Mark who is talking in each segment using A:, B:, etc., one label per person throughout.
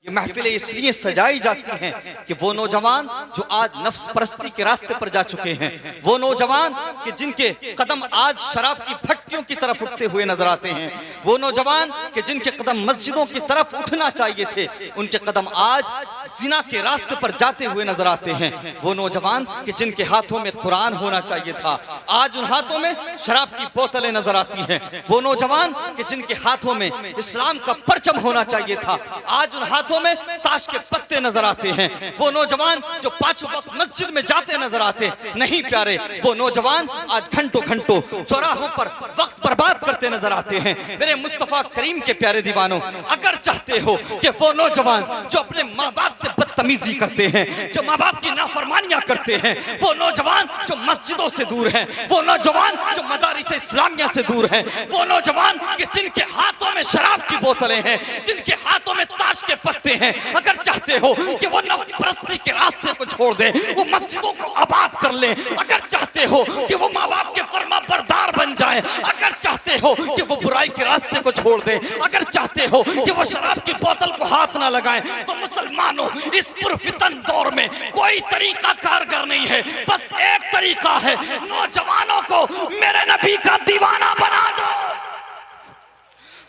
A: ये महफिलें इसलिए सजाई जाती हैं कि वो नौजवान जो आज नफ्स परस्ती के रास्ते पर जा चुके हैं, वो नौजवान कि जिनके कदम आज शराब की भट्टियों की तरफ उठते हुए नजर आते हैं, वो नौजवान कि जिनके कदम मस्जिदों की तरफ उठना चाहिए थे, उनके कदम आज जिना के रास्ते पर जाते हुए नजर आते हैं। वो नौजवान कि जिनके हाथों में कुरान होना चाहिए था, आज उन हाथों में शराब की बोतलें नजर आती हैं। वो नौजवान कि जिनके हाथों में इस्लाम का परचम होना चाहिए था, आज उन हाथों में ताश के पत्ते नजर आते हैं। वो नौजवान जो पांचों वक्त मस्जिद में जाते नजर आते नहीं प्यारे, वो नौजवान आज घंटों घंटों चौराहों पर वक्त बर्बाद करते नजर आते हैं। मेरे मुस्तफा करीम के प्यारे दीवानों, अगर चाहते हो कि वो नौजवान जो अपने माँ बाप से बदतमीजी करते हैं, जो माँ बाप की नाफरमानियां करते हैं, वो नौजवान जो मस्जिदों से दूर है, वो नौजवान जो मदारिस इस्लामिया से दूर है, वो नौजवान कि जिनके हाथों में शराब की बोतलें हैं, जिनके हाथों में ताश के पत्ते हैं, अगर चाहते हो कि वो नफ्स परस्ती के रास्ते को छोड़ दे, वो मस्जिदों को आबाद कर ले, अगर चाहते हो कि वो माँ बाप के फर्मा बरदार बन जाए, अगर चाहते हो कि वो बुराई के रास्ते को छोड़ दे, अगर चाहते हो कि वो शराब की बोतल को हाथ ना लगाए, तो मुसलमानों इस पुरफितन दौर में कोई तरीका कारगर नहीं है, बस एक तरीका है, नौजवानों को मेरे नबी का दीवाना बना दो,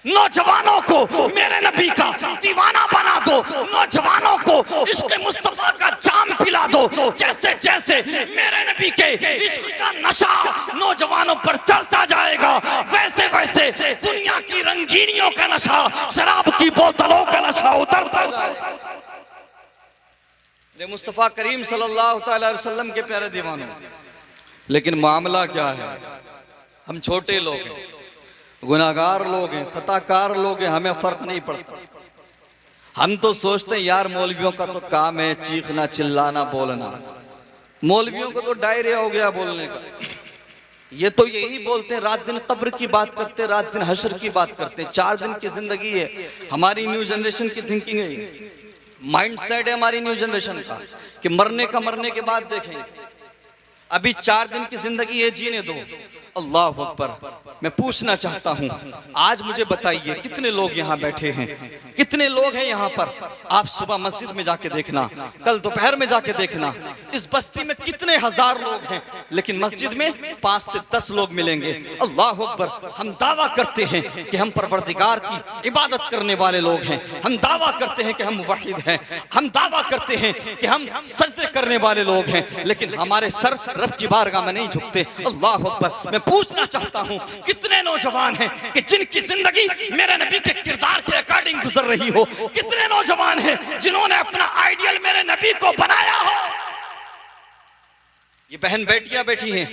A: नौजवानों को मेरे नबी का दीवाना बना दो, नौजवानों को इश्क़ मुस्तफा का जाम पिला दो। जैसे जैसे मेरे नबी के इश्क़ का नशा नौजवानों पर चढ़ता जाएगा, वैसे वैसे दुनिया की रंगीनियों का नशा, शराब की बोतलों का नशा उतरता जाएगा। मुस्तफा करीम सल्लल्लाहु अलैहि वसल्लम के प्यारे दीवानों, लेकिन मामला क्या है? हम छोटे लोग हैं, गुनाहगार लोग हैं, खताकार लोग हैं, हमें फर्क नहीं पड़ता। हम तो सोचते हैं यार मौलवियों का तो काम है चीखना चिल्लाना बोलना, मौलवियों को तो डायरिया हो गया बोलने का। ये तो यही बोलते हैं, रात दिन कब्र की बात करते, रात दिन हशर की बात करते। 4 दिन की जिंदगी है, हमारी न्यू जनरेशन की थिंकिंग है, माइंड सेट है हमारी न्यू जनरेशन का कि मरने के बाद देखेंगे। अभी 4 दिन की जिंदगी है, जीने दो। अल्लाह अकबर। मैं पूछना चाहता हूं, आज मुझे बताइए कितने लोग यहाँ बैठे हैं, कितने लोग हैं यहाँ पर? आप सुबह मस्जिद में जाके देखना, कल दोपहर में जाके देखना, इस बस्ती में कितने हजार लोग हैं, लेकिन मस्जिद में 5 से 10 लोग मिलेंगे। अल्लाह अकबर। हम दावा करते हैं कि हम परवरदिगार की इबादत करने वाले लोग हैं, हम दावा करते हैं कि हम मुवहिद हैं, हम दावा करते हैं कि हम सजदे करने वाले लोग हैं, लेकिन हमारे सर रब की बारगाह में नहीं झुकते। अल्लाह अकबर। मैं पूछना चाहता हूं, कितने नौजवान हैं कि जिनकी जिंदगी मेरे नबी के किरदार के अकॉर्डिंग गुजर रही हो? कितने नौजवान हैं जिन्होंने अपना आइडियल मेरे नबी को बनाया हो? ये बहन बेटियां बैठी हैं,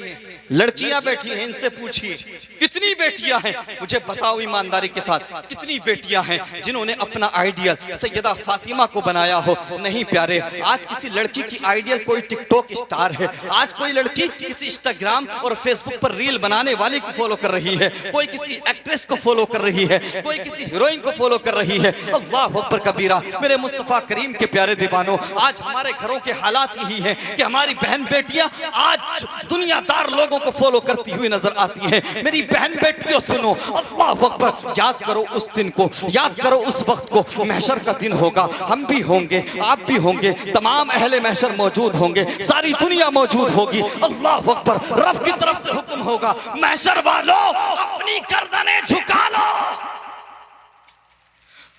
A: लड़कियां बैठी हैं, इनसे पूछिए कितनी बेटियां हैं, मुझे बताओ ईमानदारी के साथ, कितनी बेटियां हैं जिन्होंने अपना आइडियल सैयदा फातिमा को बनाया हो? नहीं प्यारे, आज किसी लड़की की आइडियल कोई टिकटॉक स्टार है, आज कोई लड़की किसी इंस्टाग्राम और फेसबुक पर रील बनाने वाले को फॉलो कर रही है, कोई किसी एक्ट्रेस को फॉलो कर रही है, कोई किसी हीरोइन को फॉलो कर रही है। अल्लाह अकबर कबीरा। मेरे मुस्तफा करीम के प्यारे दीवानों, आज हमारे घरों के हालात यही हैं कि हमारी बहन बेटियां आज दुनियादार लोगों को फॉलो करती हुई नजर आती हैं। मेरी बहन बेटियों सुनो, अल्लाह अकबर। याद करो उस दिन को, याद करो उस वक्त को, महशर का दिन होगा, हम भी होंगे, आप भी होंगे, तमाम अहले महशर मौजूद होंगे, सारी दुनिया मौजूद होगी। अल्लाह अकबर। रब की तरफ से हुक्म होगा, महशर वालों अपनी गर्दनें झुका लो,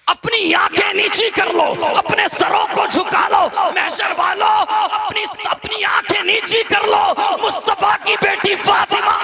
A: अपनी आंखें नीची कर लो, अपने सरों को झुका लो। महशर वालों अपनी आंखें नीची कर लो, मुस्तफा की बेटी फातिमा।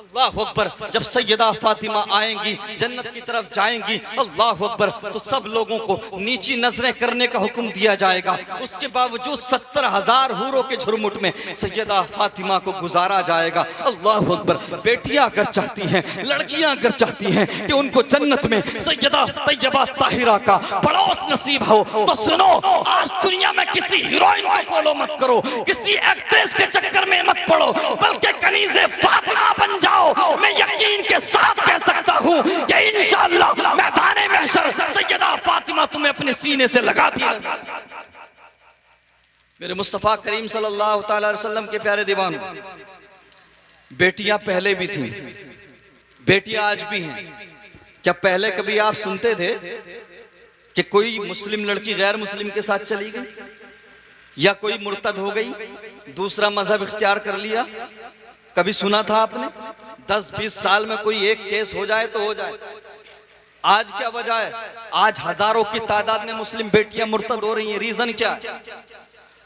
A: अल्लाह अकबर। जब सैयदा फातिमा आएंगी, जन्नत की तरफ जाएंगी, अल्लाह अकबर, तो सब लोगों को नीची नजरें करने का हुक्म दिया जाएगा। उसके बावजूद 70,000 हूरों के झुरमुट में सैयदा फातिमा को गुजारा जाएगा। अल्लाह अकबर। बेटियां अगर चाहती हैं, लड़कियां अगर चाहती हैं कि उनको जन्नत में सैयदा तैयबा ताहिरा का पड़ोस नसीब हो, तो सुनो, आज दुनिया में किसी हीरोइन को फॉलो मत करो, किसी एक्ट्रेस के चक्कर में मत पड़ो, बल्कि कनीज़े फातिमा बन जाओ। मैं यकीन के साथ कह सकता हूं कि इंशाअल्लाह मैदाने महशर सैयदा फातिमा तुम्हें अपने सीने से लगा दिया। मेरे मुस्तफा करीम सल्लल्लाहु अलैहि वसल्लम के प्यारे दीवानों, बेटियां पहले भी थीं, बेटियां आज भी हैं। क्या पहले कभी आप सुनते थे कि कोई मुस्लिम लड़की गैर मुस्लिम के साथ चली गई, या कोई मुर्तद हो गई, दूसरा मजहब इख्तियार कर लिया? कभी सुना था आपने? 10-20 साल में कोई एक केस हो जाए तो हो जाए। आज क्या वजह है? आज हजारों की तादाद में मुस्लिम बेटियां मुर्तद हो रही हैं। रीजन क्या है?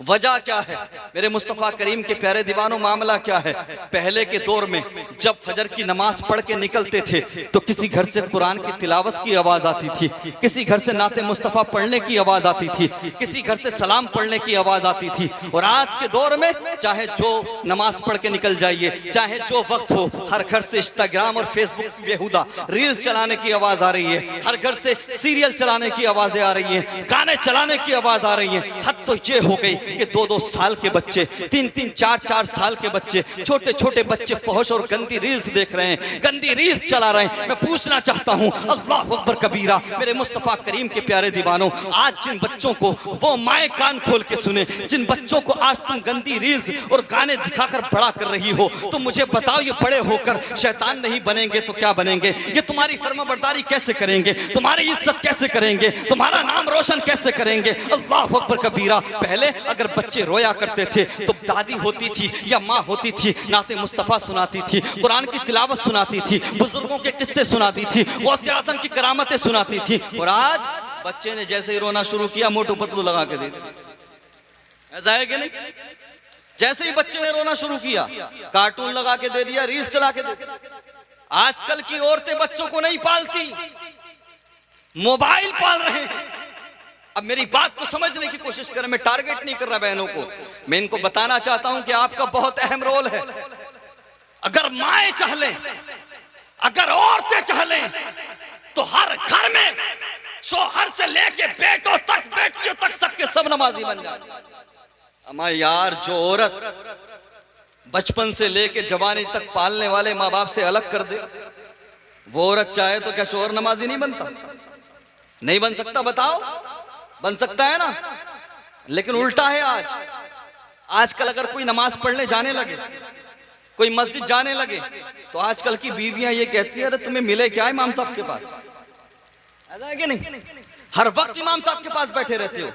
A: वजह क्या है? मेरे मुस्तफ़ा करीम के प्यारे दीवानों, मामला क्या है? पहले के दौर में जब फजर की नमाज पढ़ के निकलते थे तो किसी घर से कुरान की तिलावत की आवाज आती थी, किसी घर से नाते मुस्तफ़ा पढ़ने की आवाज आती थी, किसी घर से सलाम पढ़ने की आवाज आती थी। और आज के दौर में चाहे जो नमाज पढ़ के निकल जाइए, चाहे जो वक्त हो, हर घर से इंस्टाग्राम और फेसबुक बेहुदा रील्स चलाने की आवाज आ रही है, हर घर से सीरियल चलाने की आवाजें आ रही हैं, गाने चलाने की आवाज आ रही है। हद तो ये हो गई कि 2-2 साल के बच्चे, 3-3, 4-4 साल के बच्चे, छोटे छोटे बच्चे फहश और गंदी रील्स देख रहे हैं, गंदी रील्स चला रहे हैं। मैं पूछना चाहता हूं, अल्लाह अकबर कबीरा, मेरे मुस्तफ़ा करीम के प्यारे दीवानों, आज जिन बच्चों को वो माए कान खोल के सुने, जिन बच्चों को आज तुम गंदी रील्स और गाने दिखाकर बड़ा कर रही हो, तो मुझे बताओ ये बड़े होकर शैतान नहीं बनेंगे तो क्या बनेंगे? ये तुम्हारी फर्माबरदारी कैसे करेंगे? तुम्हारी इज्जत कैसे करेंगे? तुम्हारा नाम रोशन कैसे करेंगे? अल्लाह अकबर कबीरा। पहले अगर बच्चे रोया करते थे तो दादी होती थी या माँ होती थी, नाते मुस्तफ़ा सुनाती थी, कुरान की तिलावत सुनाती थी, बुजुर्गों के किस्से सुनाती थी, गौसे आज़म की करामतें सुनाती थी। और आज बच्चे ने जैसे ही रोना शुरू किया, मोटू पतलू लगा के दे दिया। ऐसा है कि नहीं? जैसे ही बच्चे ने रोना शुरू किया, कार्टून लगा के दे दिया, रील्स चला के दे दिया। आजकल की औरतें बच्चों को नहीं पालती, मोबाइल पाल रहे हैं। अब मेरी बात को समझने की कोशिश करें, मैं टारगेट नहीं कर रहा बहनों को, मैं इनको बताना चाहता हूं कि आपका बहुत अहम रोल है। अगर माएं चाह लें, अगर औरतें चाह लें, तो हर घर में शौहर से लेके बेटों तक, बेटियों तक, सबके सब नमाजी बन जाए। अमा यार, जो औरत बचपन से लेके जवानी तक पालने वाले माँ बाप से अलग कर दे, वो औरत चाहे तो क्या शौहर नमाजी नहीं बनता? नहीं बन सकता? बताओ, बन सकता है ना? लेकिन उल्टा है आज। आजकल अगर कोई नमाज पढ़ने जाने लगे, कोई मस्जिद जाने लगे, तो आजकल की बीवियां ये कहती है, अरे तुम्हें मिले क्या इमाम साहब के पास? ऐसा है कि नहीं? हर वक्त इमाम साहब के पास बैठे रहते हो,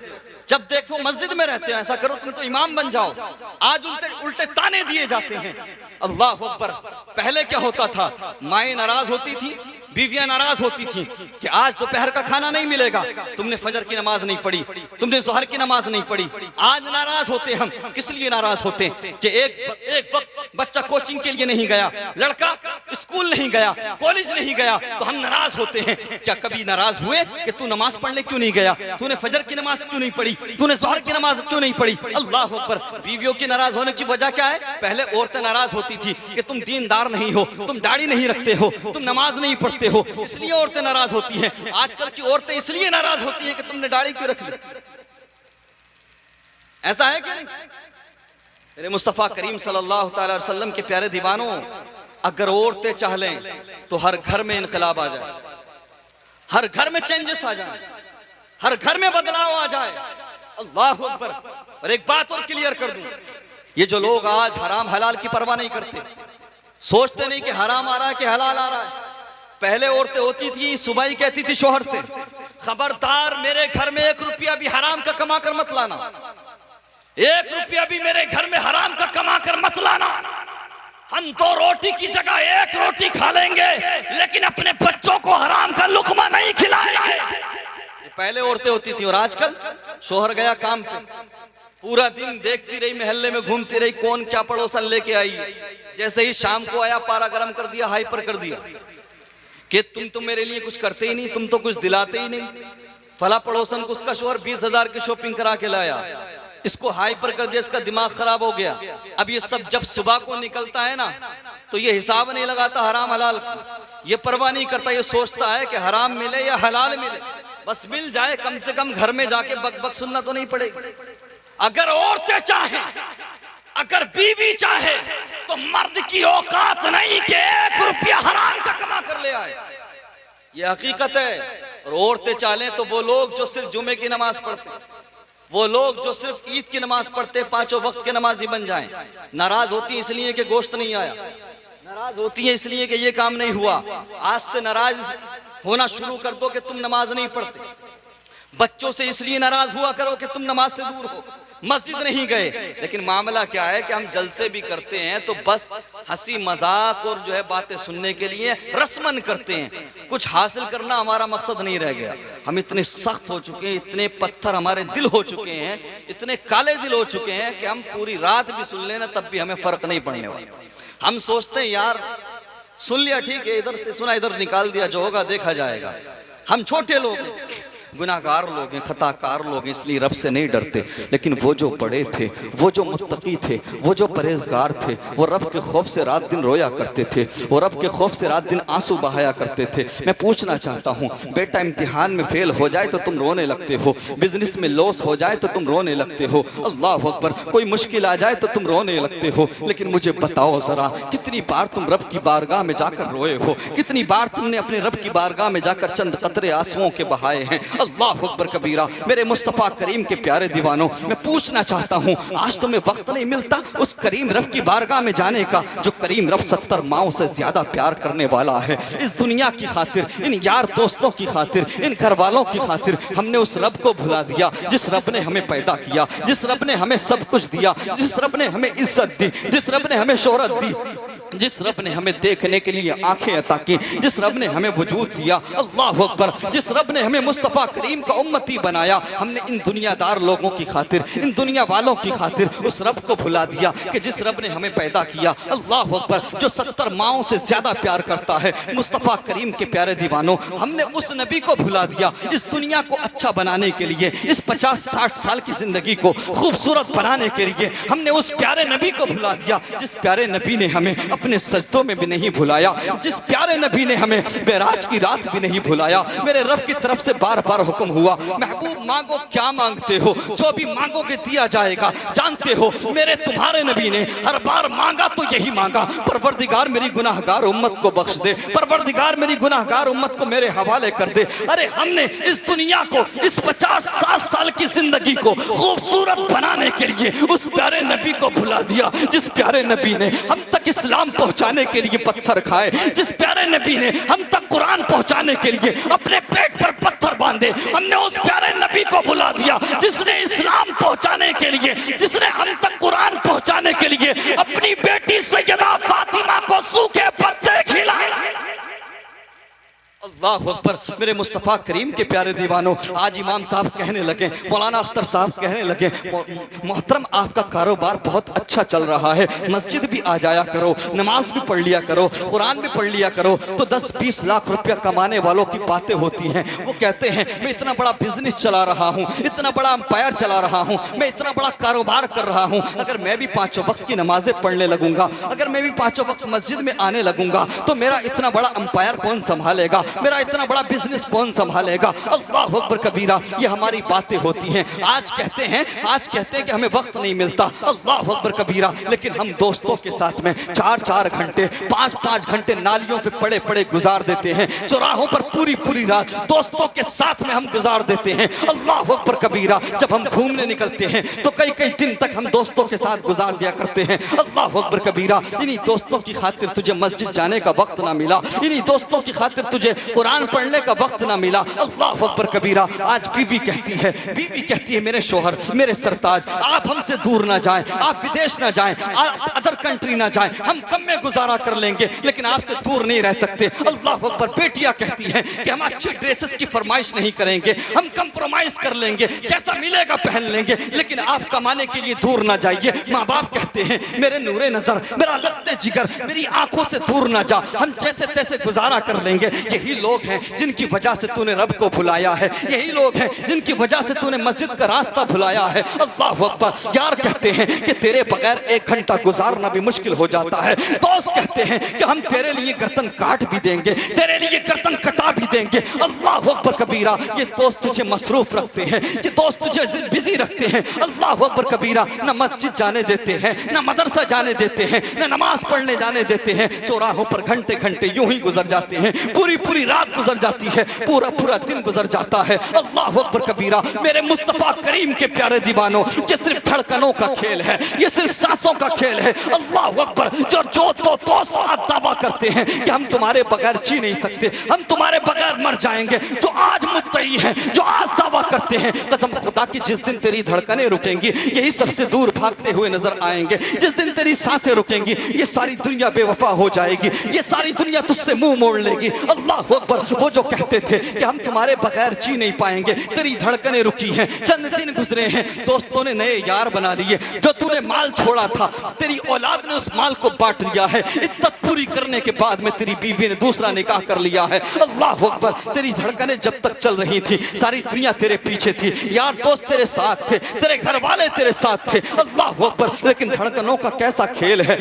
A: जब देखो मस्जिद में रहते हो। ऐसा करो तुम तो इमाम बन जाओ। आज उल्टे उल्टे ताने दिए जाते हैं। अल्लाह अकबर। पहले क्या होता था? माएं नाराज होती थी, बीवियां नाराज होती थी कि आज दोपहर का खाना नहीं मिलेगा, तुमने फजर की नमाज नहीं पढ़ी, तुमने जोहर की नमाज नहीं पढ़ी। आज नाराज होते हम। किस लिए नाराज होते हैं? कि एक वक्त बच्चा कोचिंग के लिए नहीं गया, लड़का स्कूल नहीं गया, कॉलेज नहीं गया, तो हम नाराज होते हैं। क्या कभी नाराज हुए कि तू नमाज पढ़ने क्यों नहीं गया, तूने फजर की नमाज क्यों नहीं पढ़ी, तूने जोहर की नमाज क्यों नहीं पढ़ी? अल्लाह अकबर। बीवियों की नाराज होने की वजह क्या है? पहले औरतें नाराज होती थी कि तुम दीनदार नहीं हो, तुम दाढ़ी नहीं रखते हो, तुम नमाज नहीं पढ़ते हो, इसलिए औरतें नाराज होती हैं। आजकल की औरतें इसलिए नाराज होती हैं कि तुमने दाढ़ी क्यों रख ली। ऐसा है कि नहीं? मेरे मुस्तफ़ा करीम सल्लल्लाहु अलैहि वसल्लम के प्यारे दीवानों, अगर औरतें चाह लें तो हर घर में इनकलाब आ जाए, हर घर में चेंजेस आ जाए, हर घर में बदलाव आ जाए। अल्लाह अकबर। और एक बात और क्लियर कर दूं, ये जो लोग आज हराम हलाल की परवाह नहीं करते, सोचते नहीं कि हराम आ रहा है कि हलाल आ रहा है। पहले औरतें होती थी, सुबह ही कहती थी शोहर से, खबरदार मेरे घर में 1 रुपया भी हराम का कमा कर मत लाना, 1 रुपया भी मेरे घर में हराम का कमा कर मत लाना। हम 2 रोटी की जगह 1 रोटी खा लेंगे, लेकिन अपने बच्चों को हराम का लुकमा नहीं खिलाएंगे। पहले औरतें होती थी। और आजकल शोहर गया काम पे, पूरा दिन देखती रही, मोहल्ले में घूमती रही, कौन क्या पड़ोसन लेके आई। जैसे ही शाम को आया, पारा गर्म कर दिया, हाइपर कर दिया कि तुम तो मेरे लिए कुछ करते ही नहीं, तुम तो कुछ दिलाते ही नहीं। फला पड़ोसन को उसका शोहर 20,000 की शॉपिंग करा के लाया, इसको हाइपर कर दिया, इसका दिमाग खराब हो गया। अब ये सब जब सुबह को निकलता है ना, तो ये हिसाब नहीं लगाता हराम हलाल, ये परवाह नहीं करता, ये सोचता है कि हराम मिले या हलाल मिले, बस मिल जाए, कम से कम घर में जाके बक बक सुनना तो नहीं पड़ेगी। अगर औरतें चाहे, अगर बीवी चाहे, तो मर्द की औकात नहीं कि 1 रुपया हराम का कमा कर ले आए। ये हकीकत है। और औरतें चाहें तो वो लोग जो सिर्फ जुमे की नमाज पढ़ते, वो लोग जो सिर्फ ईद की नमाज पढ़ते, 5 वक्त के नमाजी बन जाएं। नाराज होती है इसलिए कि गोश्त नहीं आया, नाराज होती है इसलिए कि ये काम नहीं हुआ। आज से नाराज होना शुरू कर दो कि तुम नमाज नहीं पढ़ते। बच्चों से इसलिए नाराज हुआ करो कि तुम नमाज से दूर हो, मस्जिद नहीं गए। लेकिन मामला क्या है कि हम जलसे भी करते हैं तो बस हंसी मजाक और जो है बातें सुनने के लिए रस्मन करते हैं, कुछ हासिल करना हमारा मकसद नहीं रह गया। हम इतने सख्त हो चुके हैं, इतने पत्थर हमारे दिल हो चुके हैं, इतने काले दिल हो चुके हैं कि हम पूरी रात भी सुन लेना तब भी हमें फर्क नहीं पड़ने वाला। हम सोचते हैं यार सुन लिया ठीक है, इधर से सुना इधर निकाल दिया, जो होगा देखा जाएगा। हम छोटे लोग हैं, गुनाहगार लोग हैं, खताकार लोग हैं, इसलिए रब से नहीं डरते। लेकिन वो जो बड़े थे, वो जो मुत्तकी थे, वो जो परहेजगार थे, वो रब के खौफ से रात दिन रोया करते थे, वो रब के खौफ से रात दिन आंसू बहाया करते थे। मैं पूछना चाहता हूँ, बेटा इम्तिहान में फेल हो जाए तो तुम रोने लगते हो, बिजनेस में लॉस हो जाए तो तुम रोने लगते हो, अल्लाह अकबर, कोई मुश्किल आ जाए तो तुम रोने लगते हो। लेकिन मुझे बताओ जरा, कितनी बार तुम रब की बारगाह में जाकर रोए हो, कितनी बार तुमने अपने रब की बारगाह में जाकर चंद कतरे आंसुओं के बहाए हैं। अल्लाह अकबर कबीरा। मेरे मुस्तफ़ा करीम के प्यारे दीवानों, मैं पूछना चाहता हूँ, आज तुम्हें वक्त नहीं मिलता उस करीम रब की बारगाह में जाने का, जो करीम रब 70 माओं से ज्यादा प्यार करने वाला है। इस दुनिया की खातिर, इन यार दोस्तों की खातिर, इन घर वालों की खातिर हमने उस रब को भुला दिया जिस रब ने हमें पैदा किया, जिस रब ने हमें सब कुछ दिया, जिस रब ने हमें इज्जत दी, जिस रब ने हमें शोहरत दी, जिस रब ने हमें देखने के लिए आंखें अता की, जिस रब ने हमें वजूद दिया, अल्लाह अकबर, जिस रब ने हमें मुस्तफ़ा करीम का उम्मती बनाया। हमने इन दुनियादार लोगों की खातिर, इन दुनिया वालों की खातिर उस रब को भुला दिया कि जिस रब ने हमें पैदा किया। अल्लाह अकबर, जो 70 माओं से ज्यादा प्यार करता है। मुस्तफ़ा करीम के प्यारे दीवानों, हमने उस नबी को भुला दिया। इस दुनिया को अच्छा बनाने के लिए, इस 50-60 साल की जिंदगी को खूबसूरत बनाने के लिए हमने उस प्यारे नबी को भुला दिया, जिस प्यारे नबी ने हमें अपने सजदों में भी नहीं भुलाया, जिस प्यारे नबी ने हमें बेराज की रात भी नहीं भुलाया। मेरे रब की तरफ से बार बार हुक्म हुआ, महबूब मांगो क्या मांगते हो, जो भी मांगोगे दिया जाएगा। जानते हो मेरे तुम्हारे नबी ने हर बार मांगा तो यही मांगा, परवरदिगार मेरी गुनाहगार उम्मत को बख्श दे, परवरदिगार मेरी गुनाहगार उम्मत को मेरे हवाले कर दे। अरे हमने इस दुनिया को, इस 50-60 साल की जिंदगी को खूबसूरत बनाने के लिए उस प्यारे नबी को भुला दिया, जिस प्यारे नबी ने हम तक इस्लाम पहुंचाने के लिए पत्थर खाए, जिस प्यारे नबी ने हम तक कुरान पहुंचाने के लिए अपने पेट पर पत्थर बांधे। हमने उस प्यारे नबी को भुला दिया जिसने इस्लाम पहुंचाने के लिए, जिसने हम तक कुरान पहुंचाने के लिए अपनी बेटी सैयदा फातिमा को सूखे पत्ते खिलाए। अल्लाह अकबर, मेरे मुस्तफ़ा करीम के प्यारे दीवानों, आज इमाम साहब कहने लगे, मौलाना अख्तर साहब कहने लगे, मोहतरम आपका कारोबार बहुत अच्छा चल रहा है, मस्जिद भी आ जाया करो, नमाज भी पढ़ लिया करो, कुरान भी पढ़ लिया करो, तो 10-20 लाख रुपया कमाने वालों की बातें होती हैं। वो कहते हैं मैं इतना बड़ा बिजनेस चला रहा हूँ, इतना बड़ा अंपायर चला रहा हूँ, मैं इतना बड़ा कारोबार कर रहा हूँ, अगर मैं भी 5 वक्त की नमाजें पढ़ने लगूंगा, अगर मैं भी 5 वक्त मस्जिद में आने लगूंगा, तो मेरा इतना बड़ा अंपायर कौन संभालेगा, मेरा इतना बड़ा बिजनेस कौन संभालेगा। अल्लाह अकबर कबीरा, ये हमारी बातें होती हैं। आज कहते हैं कि हमें वक्त नहीं मिलता, अल्लाह अकबर कबीरा, लेकिन हम दोस्तों के साथ में 4-4 घंटे, 5-5 घंटे नालियों पे पड़े गुजार देते हैं, चौराहों पर पूरी रात दोस्तों के साथ में हम गुजार देते हैं। अल्लाह अकबर कबीरा, जब हम घूमने निकलते हैं तो कई दिन तक हम दोस्तों के साथ गुजार दिया करते हैं। अल्लाह अकबर कबीरा, इन्हीं दोस्तों की खातिर तुझे मस्जिद जाने का वक्त ना मिला, इन्हीं दोस्तों की खातिर तुझे कुरान पढ़ने का वक्त ना मिला। अल्लाह अकबर कबीरा, आज बीवी कहती है मेरे शोहर, मेरे सरताज, आप हमसे दूर ना जाएं, आप विदेश ना जाएं, आप अदर कंट्री ना जाएं, हम कम में गुजारा कर लेंगे लेकिन आपसे दूर नहीं रह सकते। अल्लाह अकबर, बेटियां कहती हैं कि हम अच्छी ड्रेसेस की फरमाइश नहीं करेंगे, हम कंप्रोमाइज कर लेंगे, जैसा मिलेगा पहन लेंगे, लेकिन आप कमाने के लिए दूर ना जाइए। माँ बाप कहते हैं मेरे नूरे नजर, मेरा लगते जिगर, मेरी आंखों से दूर ना जा, हम जैसे तैसे गुजारा कर लेंगे। यही लोग हैं जिनकी वजह से तूने रब को भुलाया है, यही लोग हैं जिनकी वजह से तूने मस्जिद का रास्ता भुलाया है। अल्लाह अकबर, यार कहते हैं कि तेरे बगैर 1 घंटा गुजारना भी मुश्किल हो जाता है। दोस्त कहते हैं कि हम तेरे लिए गर्दन काट भी देंगे, तेरे लिए गर्दन कटा भी देंगे। अल्लाह अकबर कबीरा, ये दोस्त तुझे मसरूफ रखते हैं, ये दोस्त तुझे बिजी रखते हैं। अल्लाह अकबर कबीरा, न मस्जिद जाने देते हैं, न मदरसा जाने देते हैं, न नमाज पढ़ने जाने देते हैं। चौराहों पर घंटे यूं ही गुजर जाते हैं, पूरी रात रात गुजर जाती है, पूरा पूरा दिन गुजर जाता है। अल्लाह अकबर कबीरा। मेरे मुस्तफा करीम के प्यारे दीवानों, ये सिर्फ धड़कनों का खेल है, ये सिर्फ सांसों का खेल है। अल्लाह अकबर। जो जो तो दोस्त आज दावा करते हैं कि हम तुम्हारे बगैर जी नहीं सकते, हम तुम्हारे बगैर मर जाएंगे, जो आज मुद्दई हैं, जो आज दावा करते हैं, कसम खुदा की जिस दिन तेरी धड़कनें रुकेंगी यही सबसे दूर भागते हुए नजर आएंगे। जिस दिन तेरी सांसें रुकेंगी ये सारी दुनिया बेवफा हो जाएगी, ये सारी दुनिया तुझसे मुंह मोड़ लेगी। अल्लाह अकबर। वो जो कहते थे कि हम तुम्हारे बगैर जी नहीं पाएंगे, तेरी धड़कनें रुकी हैं, चंद दिन गुजरे हैं, दोस्तों ने नए यार बना लिए, जो तूने माल छोड़ा था तेरी औलाद ने उस माल को बांट लिया है, इद्दत पूरी करने के बाद में तेरी बीवी ने दूसरा निकाह कर लिया है। अल्लाह अकबर। तेरी धड़कनें जब तक चल रही थी सारी दुनिया तेरे पीछे थी, यार दोस्त तेरे साथ थे, तेरे घर वाले तेरे साथ थे। अल्लाह अकबर। लेकिन धड़कनों का कैसा खेल है,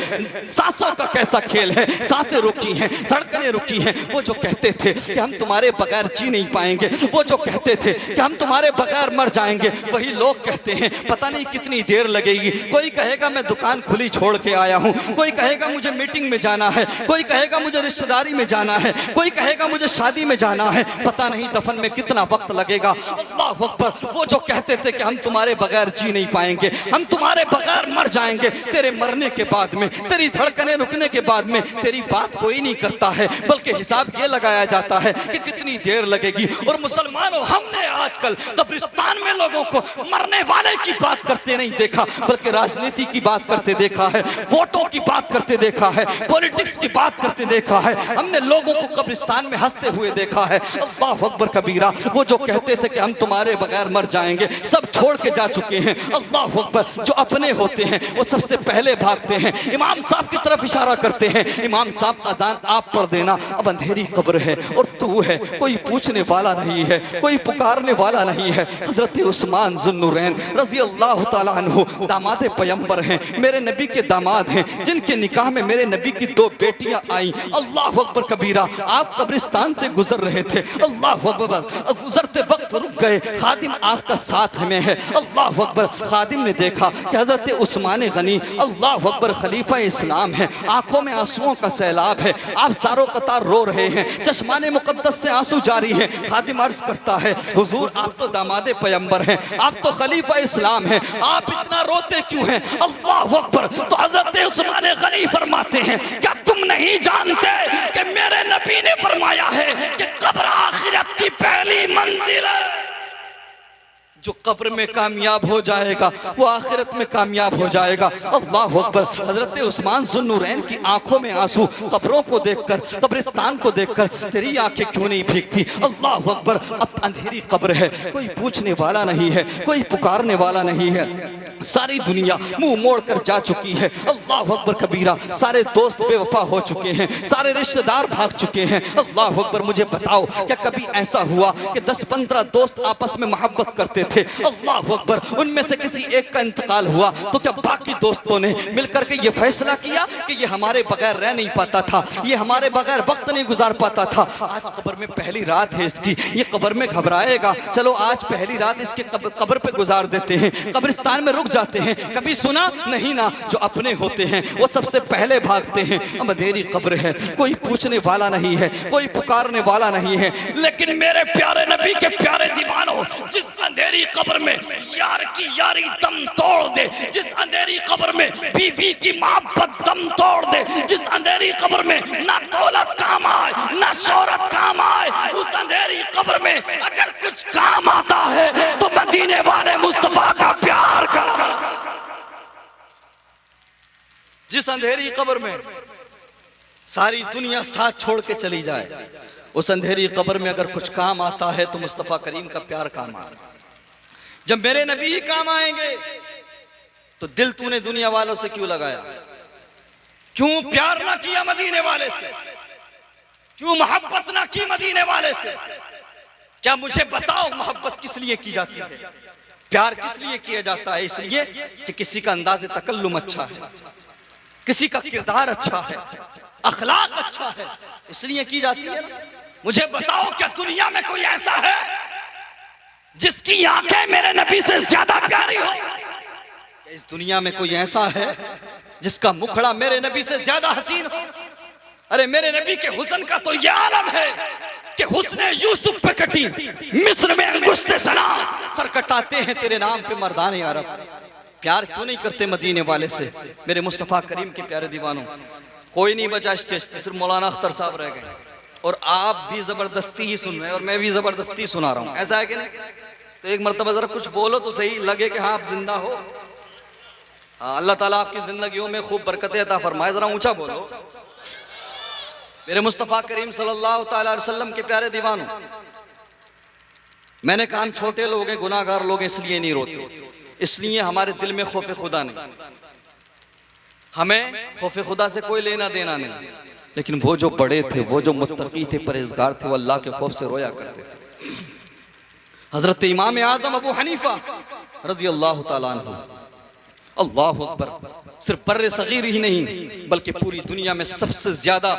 A: सांसों का कैसा खेल है, सांसें रुकी हैं, धड़कनें रुकी हैं। वो जो कहते थे कि हम तुम्हारे बगैर जी नहीं पाएंगे, वो जो कहते थे कि हम तुम्हारे बगैर मर जाएंगे, वही लोग कहते हैं पता नहीं कितनी देर लगेगी। कोई कहेगा मैं दुकान खुली छोड़ के आया हूँ, कोई कहेगा मुझे मीटिंग में जाना है, कोई कहेगा मुझे रिश्तेदारी में जाना है, कोई कहेगा मुझे शादी में जाना है, पता नहीं दफन में कितना वक्त लगेगा। अल्लाह अकबर। वो जो कहते थे कि हम तुम्हारे बगैर जी नहीं पाएंगे, हम तुम्हारे बगैर मर जाएंगे, तेरे मरने के बाद में, तेरी धड़कनें रुकने के बाद में तेरी बात कोई नहीं करता है, बल्कि हिसाब ये लगाया जाता है कि कितनी देर लगेगी। और मुसलमानों, हमने आजकल कब्रिस्तान में लोगों को मरने वाले की बात करते नहीं देखा, बल्कि राजनीति की बात करते देखा है, वोटों की बात करते देखा है, पॉलिटिक्स की बात करते देखा है। हमने लोगों को कब्रिस्तान में हंसते हुए देखा है। अल्लाह अकबर कबीरा। वो जो कहते थे कि हम तुम्हारे बगैर मर जाएंगे, सब छोड़ के जा चुके हैं। अल्लाह अकबर। जो अपने होते हैं वो सबसे पहले भागते हैं, इमाम साहब की तरफ इशारा करते हैं, इमाम साहब अजान आप पढ़ देना, अब अंधेरी कब्र है और तू है, कोई पूछने वाला नहीं है, कोई पुकारने वाला नहीं है। हजरत उस्मान ज़ुन्नुरैन रज़ी अल्लाह ताला अन्हु दामाद पैगंबर हैं, मेरे नबी के दामाद हैं, जिनके निकाह में मेरे नबी की 2 बेटियां आई। अल्लाह अकबर कबीरा। आप कब्रिस्तान से गुजर रहे थे, अल्लाह अकबर, गुजरते वक्त रुक गए, खादिम आपका साथ में है। अल्लाह अकबर। खादिम ने देखा कि हजरत उस्मान गनी अल्लाह अकबर खलीफा इस्लाम है, आंखों में आंसुओं का सैलाब है, आप सारों कतार रो रहे हैं, चश्माने मुकद्दस से आंसू जारी है। खादिम अर्ज करता है हुजूर आप तो दामादे पैगंबर हैं, आप तो खलीफा इस्लाम हैं, आप इतना रोते क्यों हैं? अल्लाह अकबर। तो हजरत उस्मान गनी फरमाते हैं क्या तुम नहीं जानते कि मेरे नबी ने फरमाया है कि कब्र आखिरत की पहली मंजिल है, जो कब्र में कामयाब हो जाएगा वो आखिरत में कामयाब हो जाएगा। अल्लाह अकबर। हजरत उस्मान ज़ुन्नुरैन की आंखों में आंसू, कब्रों को देखकर, कब्रिस्तान को देखकर तेरी आंखें क्यों नहीं भीगती? अल्लाह अकबर। अब अंधेरी कब्र है, कोई पूछने वाला नहीं है, कोई पुकारने वाला नहीं है, सारी दुनिया मुंह मोड़ कर जा चुकी है। अल्लाह अकबर कबीरा। सारे दोस्त बेवफा हो चुके हैं, सारे रिश्तेदार भाग चुके हैं। अल्लाह अकबर। मुझे बताओ क्या कभी ऐसा हुआ कि 10-15 दोस्त आपस में मोहब्बत करते थे? अल्लाह अकबर। उनमें से किसी एक का इंतकाल हुआ तो क्या बाकी दोस्तों ने मिलकर के ये फैसला किया कि ये हमारे बगैर रह नहीं पाता था, ये हमारे बगैर वक्त नहीं गुजार पाता था, आज कब्र में पहली रात है इसकी, ये कब्र में घबराएगा, चलो आज पहली रात इसके कब्र पे गुजार देते हैं, कब्रिस्तान में रुक जाते हैं। कभी सुना नहीं ना, जो अपने होते हैं वो सबसे पहले भागते हैं। अब अंधेरी कब्र है, कोई पूछने वाला नहीं है, कोई पुकारने वाला नहीं है। लेकिन मेरे प्यारे नबी के प्यारे दीवानों, जिस अंधेरी कब्र में यार की यारी दम तोड़ दे, जिस अंधेरी कब्र में बीवी की मोहब्बत दम तोड़ दे, जिस अंधेरी कब्र में ना दौलत काम आए ना शोहरत काम आए, उस अंधेरी कब्र में अगर कुछ काम आता है तो मदीने वाले मुस्तफा का प्यार कर। जिस अंधेरी कब्र में सारी दुनिया साथ छोड़ के चली जाए, उस अंधेरी कब्र में अगर कुछ काम आता है तो मुस्तफा करीम का प्यार काम आएगा। जब मेरे नबी ही काम आएंगे तो दिल तूने दुनिया वालों से क्यों लगाया? क्यों प्यार ना किया मदीने वाले से? क्यों मोहब्बत ना की मदीने वाले से? क्या मुझे बताओ मोहब्बत किस लिए की जाती है, प्यार किस लिए किया जाता है? इसलिए कि किसी का अंदाज़े तकल्लुम अच्छा है, किसी का किरदार अच्छा है, अखलाक अच्छा है, इसलिए की जाती है ना। मुझे बताओ क्या दुनिया में कोई ऐसा है जिसकी आंखें मेरे नबी से ज्यादा प्यारी हो? इस दुनिया में कोई ऐसा है जिसका मुखड़ा मेरे नबी से ज्यादा हसीन हो? अरे मेरे नबी के हुस्न का तो ये आलम है कि हुस्ने यूसुफ पे कटी मिस्र में अंगुष्ठे सना, सर कटाते हैं तेरे नाम पे मर्दाने अरब। प्यार क्यों नहीं करते मदीने वाले से मेरे मुस्तफ़ा करीम के प्यारे दीवानों। कोई नहीं बचा स्टेज पे, सिर्फ मौलाना अख्तर साहब रह गए और आप भी जबरदस्ती ही सुन रहे हैं और मैं भी जबरदस्ती सुना रहा हूँ। ऐसा है कि नहीं? तो एक मरतबा जरा कुछ बोलो तो सही, लगे कि हाँ आप जिंदा हो। अल्लाह ताला आपकी जिंदगियों में खूब बरकतें अता फरमाए। जरा ऊंचा बोलो। मेरे मुस्तफ़ा करीम सल्लल्लाहु अलैहि वसल्लम के प्यारे दीवानों, मैंने कहा हम छोटे लोग हैं, गुनाहगार लोग हैं, इसलिए नहीं रोते, इसलिए हमारे दिल में खौफ खुदा नहीं, हमें खौफ खुदा से कोई लेना देना नहीं। लेकिन वो जो बड़े थे, वो जो मुत्तकी थे, परहेजगार थे, वो अल्लाह के खौफ से रोया करते थे। हजरत इमाम आजम अबू हनीफा रजी अल्लाह तआला अन्हु, अल्लाहु अकबर, सिर्फ बर्रे सगीर ही नहीं बल्कि पूरी दुनिया में सबसे ज्यादा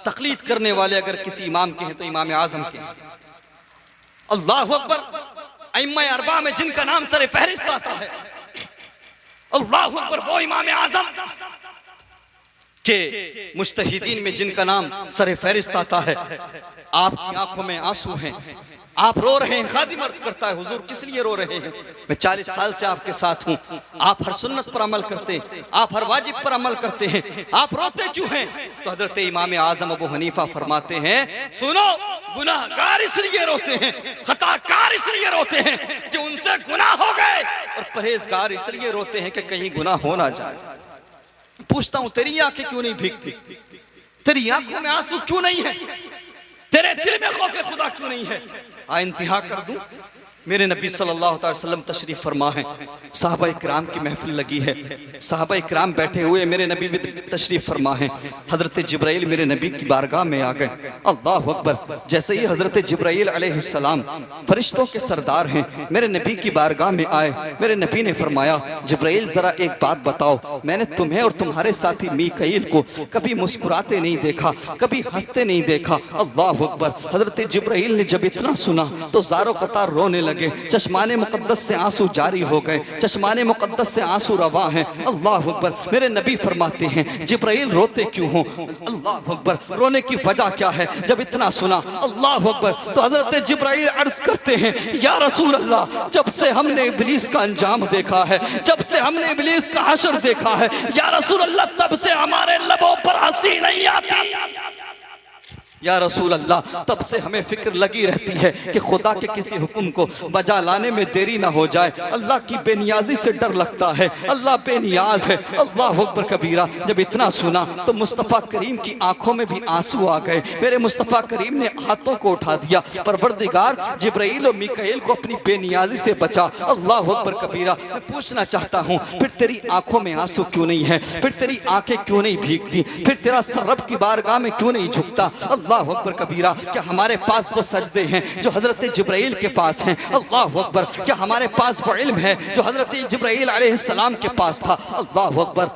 A: तकलीद करने वाले अगर किसी इमाम के हैं तो इमाम आजम के हैं। अल्लाहु अकबर। अइम्मा अरबा में जिनका नाम सरे फहरिस्त आता है, अल्लाहु अकबर, वो इमाम आजम के मुज्तहिदीन में जिनका नाम सरे फहरिस्त आता है। आपकी आंखों में आंसू हैं, आप रो रहे हैं। खादिम अर्ज करता है, हुजूर किस लिए रो रहे हैं? मैं 40 साल से आपके साथ हूँ, आप हर सुन्नत पर अमल करते, आप हर वाजिब पर अमल करते हैं, आप रोते क्यों हैं? तो हजरत इमाम आजम अबू हनीफा फरमाते हैं, सुनो, गुनाहगार इसलिए रोते हैं, खताकार इसलिए रोते हैं कि उनसे गुनाह हो गए, और परहेजगार इसलिए रोते हैं कि कहीं गुनाह हो ना जाए। पूछता हूं, तेरी आंखें क्यों नहीं भीगती? तेरी आंखों में आंसू क्यों नहीं है? तेरे दिल में खौफ खुदा क्यों नहीं है? इंतहा कर दूं, मेरे नबी सल्लल्लाहु अलैहि वसल्लम तशरीफ फरमा है, साहबा इकराम की महफिल लगी है, साहबा इकराम बैठे हुए, मेरे नबी भी तशरीफ फरमा है। हजरत जिब्राइल मेरे नबी की बारगाह में आ गए। अल्लाहु अकबर। जैसे ही हजरत जिब्राइल अलैहिस्सलाम फरिश्तों के सरदार हैं, मेरे नबी की बारगाह में आए, मेरे नबी ने फरमाया, जिब्राइल जरा एक बात बताओ, मैंने तुम्हें और तुम्हारे साथी मीकाईल को कभी मुस्कुराते नहीं देखा, कभी हंसते नहीं देखा। अल्लाहु अकबर। हजरत जिब्राइल ने जब इतना सुना तो ज़ारो कतार रोने लगे, चश्माने मुकद्दस से आंसू जारी हो गए, चश्माने मुकद्दस से आंसू रवा हैं। अल्लाह अकबर। मेरे नबी फरमाते हैं, जिब्राइल रोते क्यों हो? अल्लाह अकबर। रोने की वजह क्या है? जब इतना सुना, अल्लाह अकबर, तो हजरत जिब्राइल अर्ज करते हैं, या रसूल अल्लाह, जब से हमने इब्लीस का अंजाम देखा है, जब से हमने इब्लीस का हशर देखा है, या रसूल अल्लाह, तब से हमारे लबों पर हंसी नहीं आती। या रसूल अल्लाह, तब से हमें फिक्र लगी रहती है कि खुदा के किसी हुक्म को बजा लाने में देरी ना हो जाए। अल्लाह की बेनियाजी से डर लगता है, अल्लाह बेनियाज है। अल्लाह अकबर कबीरा। जब इतना सुना तो मुस्तफ़ा करीम की आंखों में भी आंसू आ गए। मेरे मुस्तफ़ा करीम ने हाथों को उठा दिया, परवरदिगार जिब्राइल और मीकाईल को अपनी बेनियाजी से बचा। अल्लाह अकबर कबीरा। मैं पूछना चाहता हूँ, फिर तेरी आंखों में आंसू क्यों नहीं है? फिर तेरी आंखें क्यों नहीं भीगती? फिर तेरा सर रब की बारगाह में क्यों नहीं झुकता? अल्लाह अकबर कबीरा। क्या हमारे पास वो सजदे हैं जो हजरत जिब्राइल के पास हैं? अल्लाह अकबर। क्या हमारे पास वो इल्म है जो हजरत जिब्राइल अलैहिस्सलाम के पास था? अल्लाह अकबर।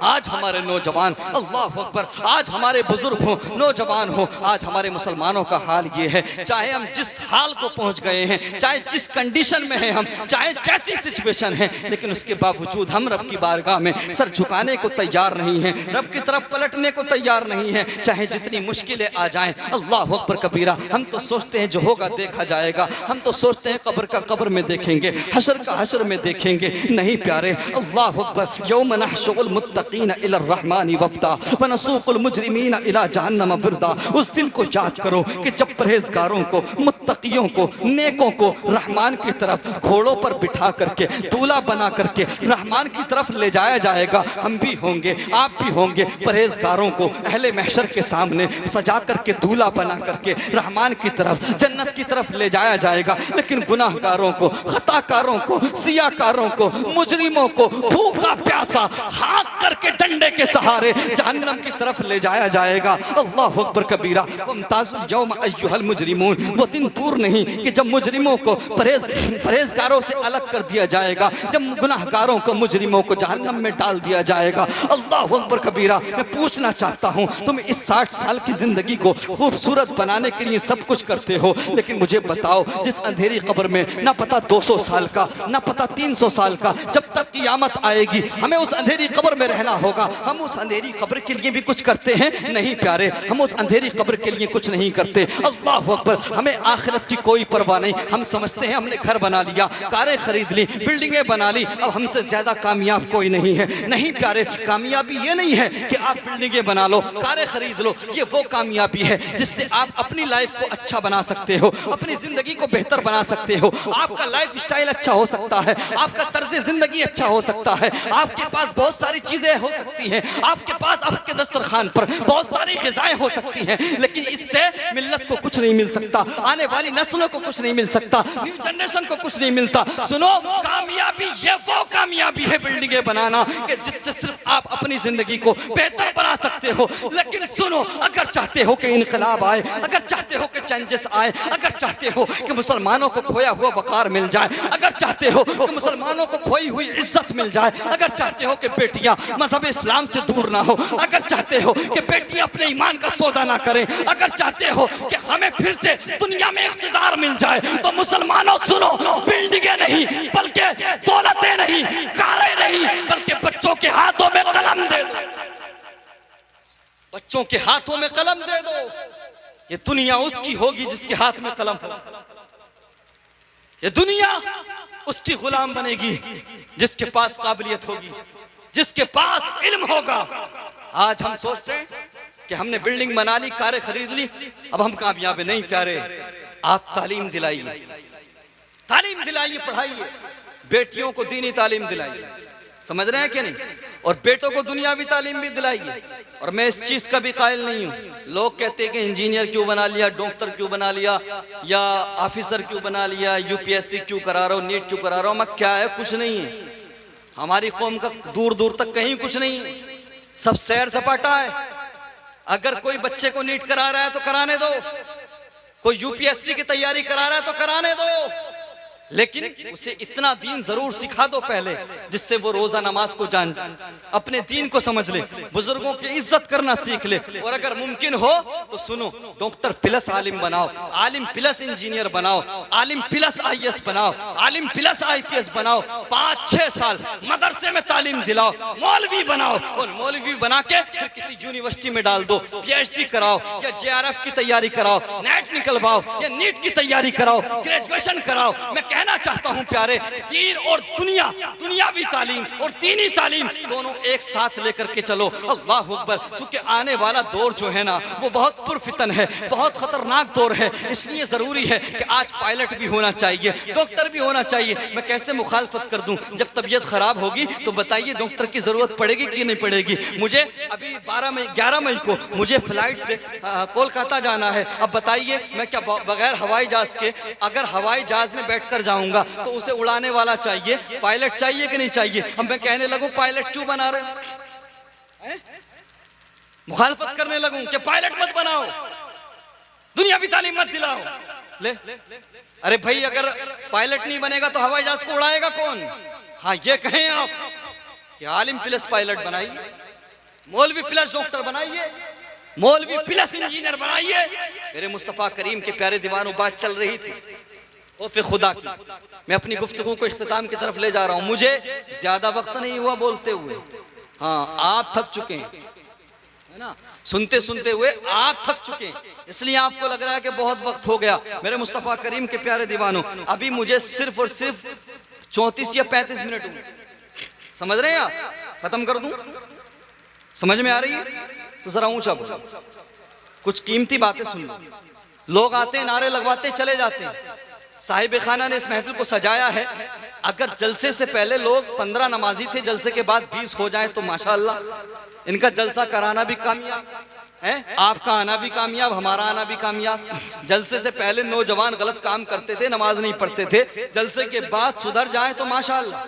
A: आज हमारे नौजवान, अल्लाह अकबर, आज हमारे बुजुर्ग हो, नौजवान हो, आज हमारे मुसलमानों का हाल ये है, चाहे हम जिस हाल को पहुंच गए हैं, चाहे जिस कंडीशन में हैं हम, चाहे जैसी सिचुएशन है, लेकिन उसके बावजूद हम रब की बारगाह में सर झुकाने को तैयार नहीं है, रब की तरफ पलटने को तैयार नहीं है, चाहे जितनी मुश्किलें आ जाएं। अल्लाह अकबर कबीरा। हम तो सोचते हैं जो होगा देखा जाएगा, हम तो सोचते हैं कब्र का कब्र में देखेंगे, हशर का हशर में देखेंगे। नहीं प्यारे, अल्लाह अकबर। यौम नहशुरुल मुत्तकीना इला रहमानी वफ्दा व नसूकुल मुजरिमीना इला जहन्नम विरदा। उस दिन को याद करो कि जब परहेजगारों को, मुत्तकियों को, नेकों को रहमान की तरफ घोड़ों पर बिठा करके, दूल्हा बना करके रहमान की तरफ ले जाया जाएगा। हम भी होंगे, आप भी होंगे। परहेजगारों को अहले महशर के सामने सजा करके, दूल्हा बना करके रहमान की तरफ, जन्नत की तरफ ले जाया जाएगा। लेकिन गुनाहगारों को, खताकारों को, सियाकारों को, मुजरिमों को भूखा प्यासा हाथ करके डंडे के सहारे जहन्नम की तरफ ले जाया जाएगा। अल्लाह अकबर कबीरा। मुमताजुल यौम अय्युहल मुजरिमून। वो दिन दूर नहीं कि जब मुजरिमों को परहेजगारों से अलग कर दिया जाएगा, जब गुनाहगारों को, मुजरिमों को जहन्नम में डाल दिया जाएगा। अल्लाह अकबर कबीरा। मैं पूछना चाहता हूँ, तुम इस 60 साल की जिंदगी को खूबसूरत बनाने के लिए सब कुछ करते हो, लेकिन मुझे बताओ, जिस अंधेरी कब्र में ना पता 200 साल का, ना पता 300 साल का, जब तक क़यामत आएगी हमें उस अंधेरी कब्र में रहना होगा। हम उस अंधेरी कब्र के लिए भी कुछ करते हैं? नहीं प्यारे, हम उस अंधेरी कब्र के लिए कुछ नहीं करते। अल्लाह अकबर, हमें आखिरत की कोई परवाह नहीं। हम समझते हैं हमने घर बना लिया, कारें खरीद ली, बिल्डिंगें बना ली, अब हमसे ज्यादा कामयाब कोई नहीं है। नहीं प्यारे, कामयाबी ये नहीं है कि आप बिल्डिंगें बना लो, कारें खरीद लो। ये वो कामयाबी है जिससे आप अपनी लाइफ को अच्छा बना सकते हो, अपनी जिंदगी को बेहतर बना सकते हो। आपका लाइफ स्टाइल अच्छा हो सकता है, आपका तर्ज जिंदगी अच्छा हो सकता है, आपके पास बहुत सारी चीजें हो सकती हैं, आपके पास आपके दस्तरखान पर बहुत सारी ग़िज़ाएं हो सकती हैं, लेकिन इससे मिल्लत को कुछ नहीं मिल सकता, आने वाली नस्लों को कुछ नहीं मिल सकता, न्यू जनरेशन को कुछ नहीं मिलता। सुनो, कामयाबी ये वो कामयाबी है बिल्डिंगें बनाना कि जिससे सिर्फ आप अपनी जिंदगी को बेहतर बना सकते हो। लेकिन सुनो, अगर चाहते हो कि इनकलाब आए, अगर चाहते हो कि चेंजेस आए, अगर चाहते हो कि मुसलमानों को खोया हुआ वकार मिल जाए, अगर चाहते हो कि मुसलमानों को खोई हुई इज्जत मिल जाए, अगर चाहते हो कि बेटियां मजहब इस्लाम से दूर ना हो, अगर चाहते हो कि बेटियां अपने ईमान का सौदा ना करें, अगर चाहते हो कि हमें फिर से दुनिया में इख्तिदार मिल जाए, तो मुसलमानों सुनो, बिल्डिंगें नहीं बल्कि दौलतें नहीं, कारें नहीं बल्कि बच्चों के हाथों में कलम दे दो, बच्चों के हाथों में कलम दे दो। ये दुनिया उसकी होगी जिसके हाथ में कलम हो, ये दुनिया उसकी गुलाम बनेगी जिसके पास काबिलियत होगी, जिसके पास इल्म होगा। आज हम सोचते हैं कि हमने बिल्डिंग बना ली, कारें खरीद ली, अब हम कामयाब नहीं। प्यारे, आप तालीम दिलाइए, तालीम दिलाइए, पढ़ाइए, बेटियों को दीनी तालीम दिलाइए, समझ रहे हैं कि नहीं, और बेटों को दुनियावी तालीम भी दिलाइए। और मैं इस चीज़ का भी कायल नहीं हूँ, लोग कहते हैं कि इंजीनियर क्यों बना लिया, डॉक्टर क्यों बना लिया, या ऑफिसर क्यों बना लिया, यूपीएससी क्यों करा रहा हो, नीट क्यों करा रहा हो। मैं क्या है, कुछ नहीं है। हमारी कौम का दूर दूर तक कहीं कुछ नहीं है, सब सैर सपाटा है। अगर कोई बच्चे को नीट करा रहा है तो कराने दो, कोई यूपीएससी की तैयारी करा रहा है तो कराने दो, लेकिन उसे इतना दीन जरूर सिखा दो पहले, जिससे वो रोजा नमाज को जान, अपने दीन को समझ ले, बुजुर्गों की इज्जत करना सीख ले। और अगर मुमकिन हो तो सुनो, डॉक्टर प्लस आलिम बनाओ, आलिम प्लस इंजीनियर बनाओ, आलिम प्लस आईएएस बनाओ, आलिम प्लस आईपीएस बनाओ। 5-6 साल मदरसे में तालीम दिलाओ, मौलवी बनाओ, और मौलवी बना के फिर किसी यूनिवर्सिटी में डाल दो, पीएचडी कराओ, या जेआरएफ की तैयारी कराओ, नेट निकलवाओ, या नीट की तैयारी कराओ, ग्रेजुएशन कराओ। मैं कहना चाहता हूं प्यारे, दीन और दुनिया, दुनियावी तालीम और दीनी तालीम दोनों एक साथ लेकर के चलो। अल्लाह अकबर। चूंकि आने वाला दौर जो है ना, वो बहुत पुरफितन है, बहुत खतरनाक दौर है, इसलिए जरूरी है कि आज पायलट भी होना चाहिए, डॉक्टर भी होना चाहिए। मैं कैसे मुखालफत कर दूं? जब तबीयत खराब होगी तो बताइए डॉक्टर की जरूरत पड़ेगी कि नहीं पड़ेगी? मुझे अभी 11 मई को मुझे फ्लाइट से कोलकाता जाना है। अब बताइए, मैं क्या बगैर हवाई जहाज के, अगर हवाई जहाज में बैठकर जाऊंगा तो उसे उड़ाने वाला चाहिए, पायलट चाहिए कि नहीं चाहिए? अब मैं कहने लगूं पायलट क्यों बना रहे हैं, मुखालफत करने लगूं कि पायलट मत बनाओ, दुनियावी तालीम मत दिलाओ। ले अरे भाई, अगर पायलट नहीं बनेगा तो हवाई जहाज को उड़ाएगा कौन? हाँ, ये कहें आप कि आलिम प्लस पायलट बनाइए, मौलवी प्लस डॉक्टर बनाइए, मौलवी प्लस इंजीनियर बनाइए। मेरे मुस्तफा करीम के प्यारे दीवानों, बात चल रही थी और फिर खुदा की, मैं अपनी गुफ्तगू को इख्तिताम की तरफ ले जा रहा हूं। मुझे ज्यादा वक्त नहीं हुआ बोलते हुए, हाँ आप थक चुके हैं, है ना, सुनते सुनते हुए आप थक चुके हैं, इसलिए आपको लग रहा है कि बहुत वक्त हो गया। मेरे मुस्तफा करीम के प्यारे दीवानों, अभी मुझे सिर्फ और सिर्फ 34 या 35 मिनट हुए, समझ रहे हैं आप? खत्म कर दूं? समझ में आ रही है? तो जरा ऊंचा बोलो, कुछ कीमती बातें सुन लो। लोग आते हैं, नारे लगवाते चले जाते हैं। साहिब खाना ने इस महफिल को सजाया है। अगर जलसे से पहले लोग 15 नमाजी थे, जलसे के बाद 20 हो जाए तो माशाअल्लाह, इनका जलसा कराना भी कामयाब है, आपका आना भी कामयाब, हमारा आना भी कामयाब। जलसे से पहले नौजवान गलत काम करते थे, नमाज नहीं पढ़ते थे, जलसे के बाद सुधर जाए तो माशाअल्लाह,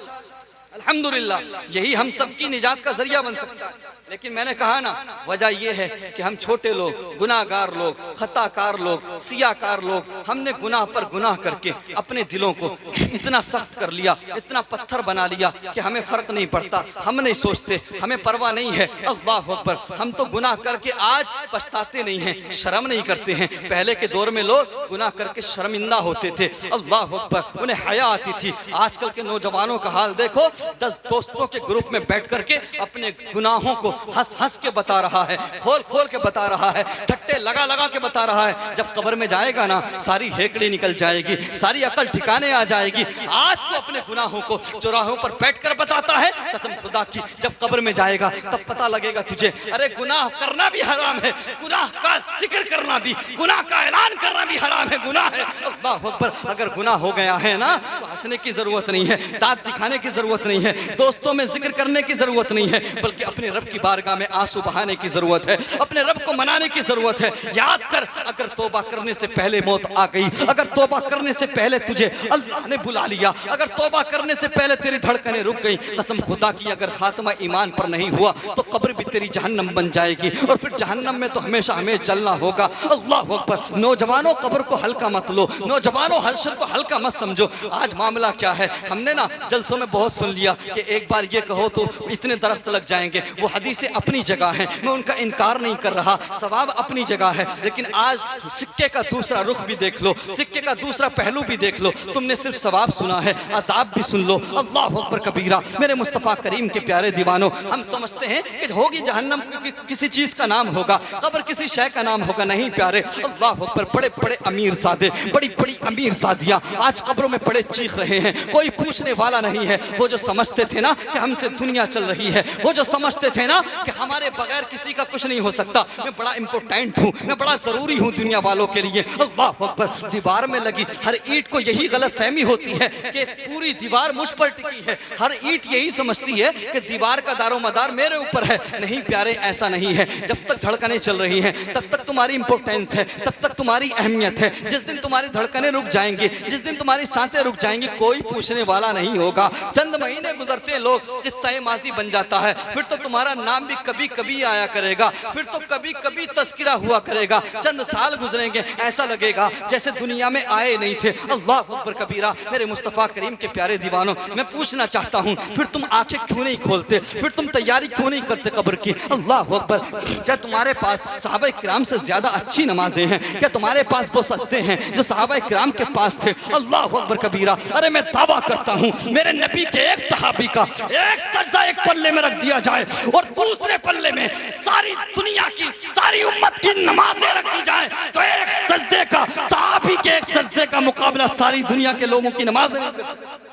A: अल्हम्दुलिल्लाह, यही हम सबकी निजात का जरिया बन सकता है। लेकिन मैंने कहा ना, वजह यह है कि हम छोटे लोग, गुनाहगार लोग, खताकार लोग, सियाकार लोग, हमने गुनाह पर गुनाह करके अपने दिलों को इतना सख्त कर लिया, इतना पत्थर बना लिया कि हमें फर्क नहीं पड़ता, हम नहीं सोचते, हमें परवाह नहीं है। अल्लाह अकबर। हम तो गुनाह करके आज पछताते नहीं हैं, शर्म नहीं करते हैं। पहले के दौर में लोग गुनाह करके शर्मिंदा होते थे, अल्लाह अकबर, उन्हें हया आती थी। आजकल के नौजवानों का हाल देखो, 10 दोस्तों के ग्रुप में बैठ करके अपने गुनाहों को हंस हंस के बता रहा है, खोल खोल के बता रहा है, ठट्टे लगा लगा के बता रहा है। जब कब्र में जाएगा ना, सारी हेकड़ी निकल जाएगी, सारी अकल ठिकाने आ जाएगी। आज तो अपने गुनाहों को चौराहों पर बैठकर बताता है, कसम खुदा की जब कब्र में जाएगा तब पता लगेगा तुझे, अरे गुनाह करना भी हराम है, गुनाह का जिक्र करना भी, गुनाह का ऐलान करना भी हराम है, गुनाह है। अल्लाह अकबर। अगर गुनाह हो गया है ना तो हंसने की जरूरत नहीं है, दांत दिखाने की जरूरत नहीं है, दोस्तों में जिक्र करने की जरूरत नहीं है, बल्कि अपने रब की बारगाह में आंसू बहाने की जरूरत है, अपने रब को मनाने की जरूरत है। याद कर, अगर तौबा करने से पहले मौत आ गई, अगर तौबा करने से पहले तुझे अल्लाह ने बुला लिया, अगर तौबा करने से पहले तेरी धड़कनें रुक गई, कसम खुदा की अगर खात्मा ईमान पर नहीं हुआ तो कब्र भी तेरी जहन्नम बन जाएगी, और फिर जहन्नम में तो हमेशा हमें जलना होगा। अल्लाह अकबर। नौजवानों कब्र को हल्का मत लो, नौजवानों हर्षर को हल्का मत समझो। आज मामला क्या है, हमने ना जलसों में बहुत सुन लिया कि एक बार ये कहो तो इतने दरख्त लग जाएंगे। वो हदीसें अपनी जगह हैं, मैं उनका इनकार नहीं कर रहा, सवाब अपनी जगह है, लेकिन आज सिक्के का दूसरा रुख भी देख लो, सिक्के का दूसरा पहलू भी देख लो। तुमने सिर्फ सवाब सुना है, अजाब भी सुन लो। अल्लाह अकबर कबीरा। मेरे मुस्तफ़ा करीम के प्यारे दीवानों, हम समझते हैं कि होगी जहन्नम किसी चीज का नाम होगा, कब्र किसी शय का नाम होगा। नहीं प्यारे, अल्लाह अकबर। बड़े बड़े अमीर सादे, बड़ी बड़ी अमीर सादियां आज कब्रों में पड़े चीख रहे हैं, कोई पूछने वाला नहीं है। वो जो समझते थे ना कि हमसे दुनिया चल रही है, वो जो समझते थे ना कि हमारे बगैर किसी का कुछ नहीं हो सकता, मैं बड़ा इंपॉर्टेंट हूँ, मैं बड़ा जरूरी हूँ दुनिया वालों के लिए। अल्लाह अकबर। दीवार में लगी हर ईंट को यही गलत फहमी होती है कि पूरी दीवार मुझ पर टिकी है, हर ईंट यही समझती है कि दीवार का दारोमदार मेरे ऊपर है। नहीं प्यारे, ऐसा नहीं है। जब तक धड़कनें चल रही हैं तब तक तुम्हारी इंपॉर्टेंस है, तब तक तुम्हारी अहमियत है। जिस दिन तुम्हारी धड़कनें रुक जाएंगी, जिस दिन तुम्हारी सांसें रुक जाएंगी, कोई पूछने वाला नहीं होगा। चंद महीने गुजरते लोग किस्सा माजी बन जाता है, फिर तो तुम्हारा नाम भी कभी कभी आया करेगा, फिर तो कभी कभी तस्किरा हुआ करेगा। चंद साल गुजरेंगे, ऐसा लगेगा जैसे दुनिया में आए नहीं थे। अल्लाह अकबर कबीरा। मेरे मुस्तफ़ा करीम के प्यारे दीवानों, मैं पूछना चाहता हूँ, फिर तुम आंखें क्यों नहीं खोलते, फिर तुम तैयारी क्यों नहीं करते कब्र की? अल्लाह अकबर। क्या तुम्हारे पास सहाबा किराम से ज्यादा अच्छी नमाजें हैं? क्या तुम्हारे पास वो सजदे हैं जो सहाबा किराम के पास थे? अल्लाह अकबर कबीरा। अरे मैं दावा करता हूँ, मेरे नबी के एक सहाबी का एक सजदा एक पल्ले में रख दिया जाए और दूसरे पल्ले में सारी दुनिया की, सारी उम्मत की नमाजें रख दी जाए, तो एक सजदे का, सहाबी के एक सजदे का मुकाबला सारी दुनिया के लोगों की नमाजें नहीं कर सकती।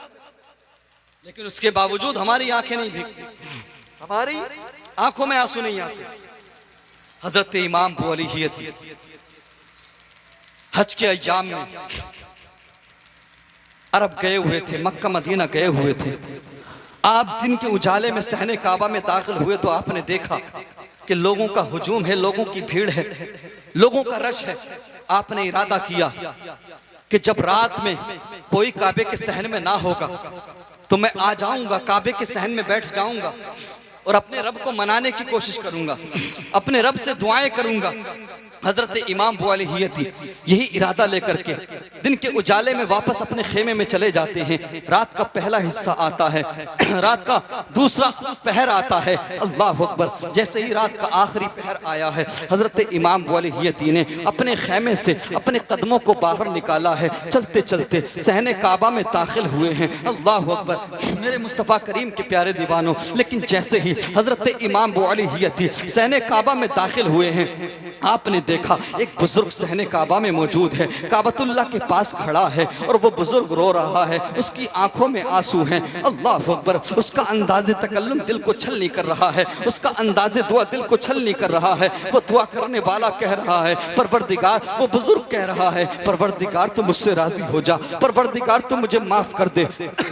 A: लेकिन उसके बावजूद हमारी आंखें नहीं भीगती, हमारी आंखों में आंसू नहीं आते। हजरत इमाम अबू अली हज के अय्याम में अरब गए हुए थे, मक्का मदीना गए हुए थे। आप दिन के उजाले में सहने काबा में दाखिल हुए तो आपने देखा कि लोगों का हुजूम है, लोगों की भीड़ है, लोगों का रश है। आपने इरादा किया कि जब रात में कोई काबे के सहन में ना होगा तो मैं आ जाऊंगा, काबे के सहन में बैठ जाऊंगा और अपने रब को मनाने की कोशिश करूंगा, अपने रब से दुआएं करूंगा। हजरत इमाम अबू अली यही इरादा लेकर के दिन के उजाले में वापस अपने खेमे में चले जाते हैं। रात का पहला हिस्सा आता है, रात का दूसरा पहर आता है। अल्लाह अकबर। जैसे ही रात का आखिरी पहर आया है, हजरत इमाम अबू अली ने अपने खेमे से अपने कदमों को बाहर निकाला है, चलते चलते सहने काबा में दाखिल हुए हैं। अल्लाह अकबर। मेरे मुस्तफ़ा करीम के प्यारे दीवानों, लेकिन जैसे ही हजरत इमाम अबू अली सहने काबा में दाखिल हुए हैं, आपने देखा एक बुजुर्ग सहने काबा में मौजूद है, काबतुल्लाह के पास खड़ा है और वो बुजुर्ग रो रहा है, उसकी आंखों में आंसू हैं। अल्लाह अकबर। उसका अंदाज़े तकल्लुम दिल को छल नहीं कर रहा है, उसका अंदाज़े दुआ दिल को छल नहीं कर रहा है। वो दुआ करने वाला कह रहा है परवरदिगार, वो बुजुर्ग कह रहा है परवरदिगार तू मुझसे राजी हो जा, परवरदिगार तू मुझे माफ कर दे,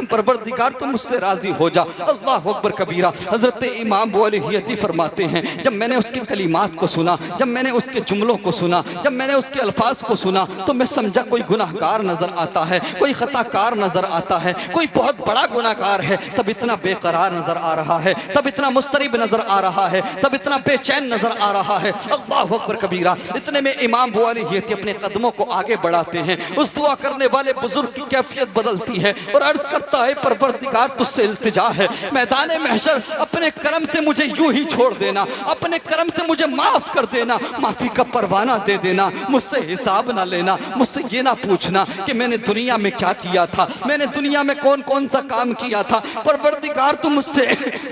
A: परवरदिगार तू मुझसे राजी हो जा। अल्लाह अकबर कबीरा। हजरत इमाम अबू अली फरमाते हैं, जब मैंने उसके कलिमात को सुना, जब मैंने उसके जुमलों को सुना, जब मैंने उसके अल्फाज को सुना, तो मैं समझा कोई गुनाहगार नजर आता है, कोई खताकार नजर आता है, कोई बहुत बड़ा गुनाहगार है। तब इतना बेकरार नजर आ रहा है, तब इतना मुस्तरिब नजर आ रहा है, तब इतना बेचैन नजर आ रहा है। अल्लाह अकबर कबीरा। इतने में इमाम अबू अली अपने कदमों को आगे बढ़ाते हैं। उस दुआ करने वाले बुजुर्ग की कैफियत बदलती है और अर्ज करता है परवरदिगार तुझसे इल्तिजा है, मैदान महशर अपने करम से मुझे यूं ही छोड़ देना, अपने करम से मुझे माफ कर देना। माफी का परवाना दे देना, मुझसे हिसाब ना लेना, मुझसे ये ना पूछना कि मैंने दुनिया में क्या किया था, मैंने दुनिया में कौन कौन सा काम किया था। परवरदिगार तू मुझसे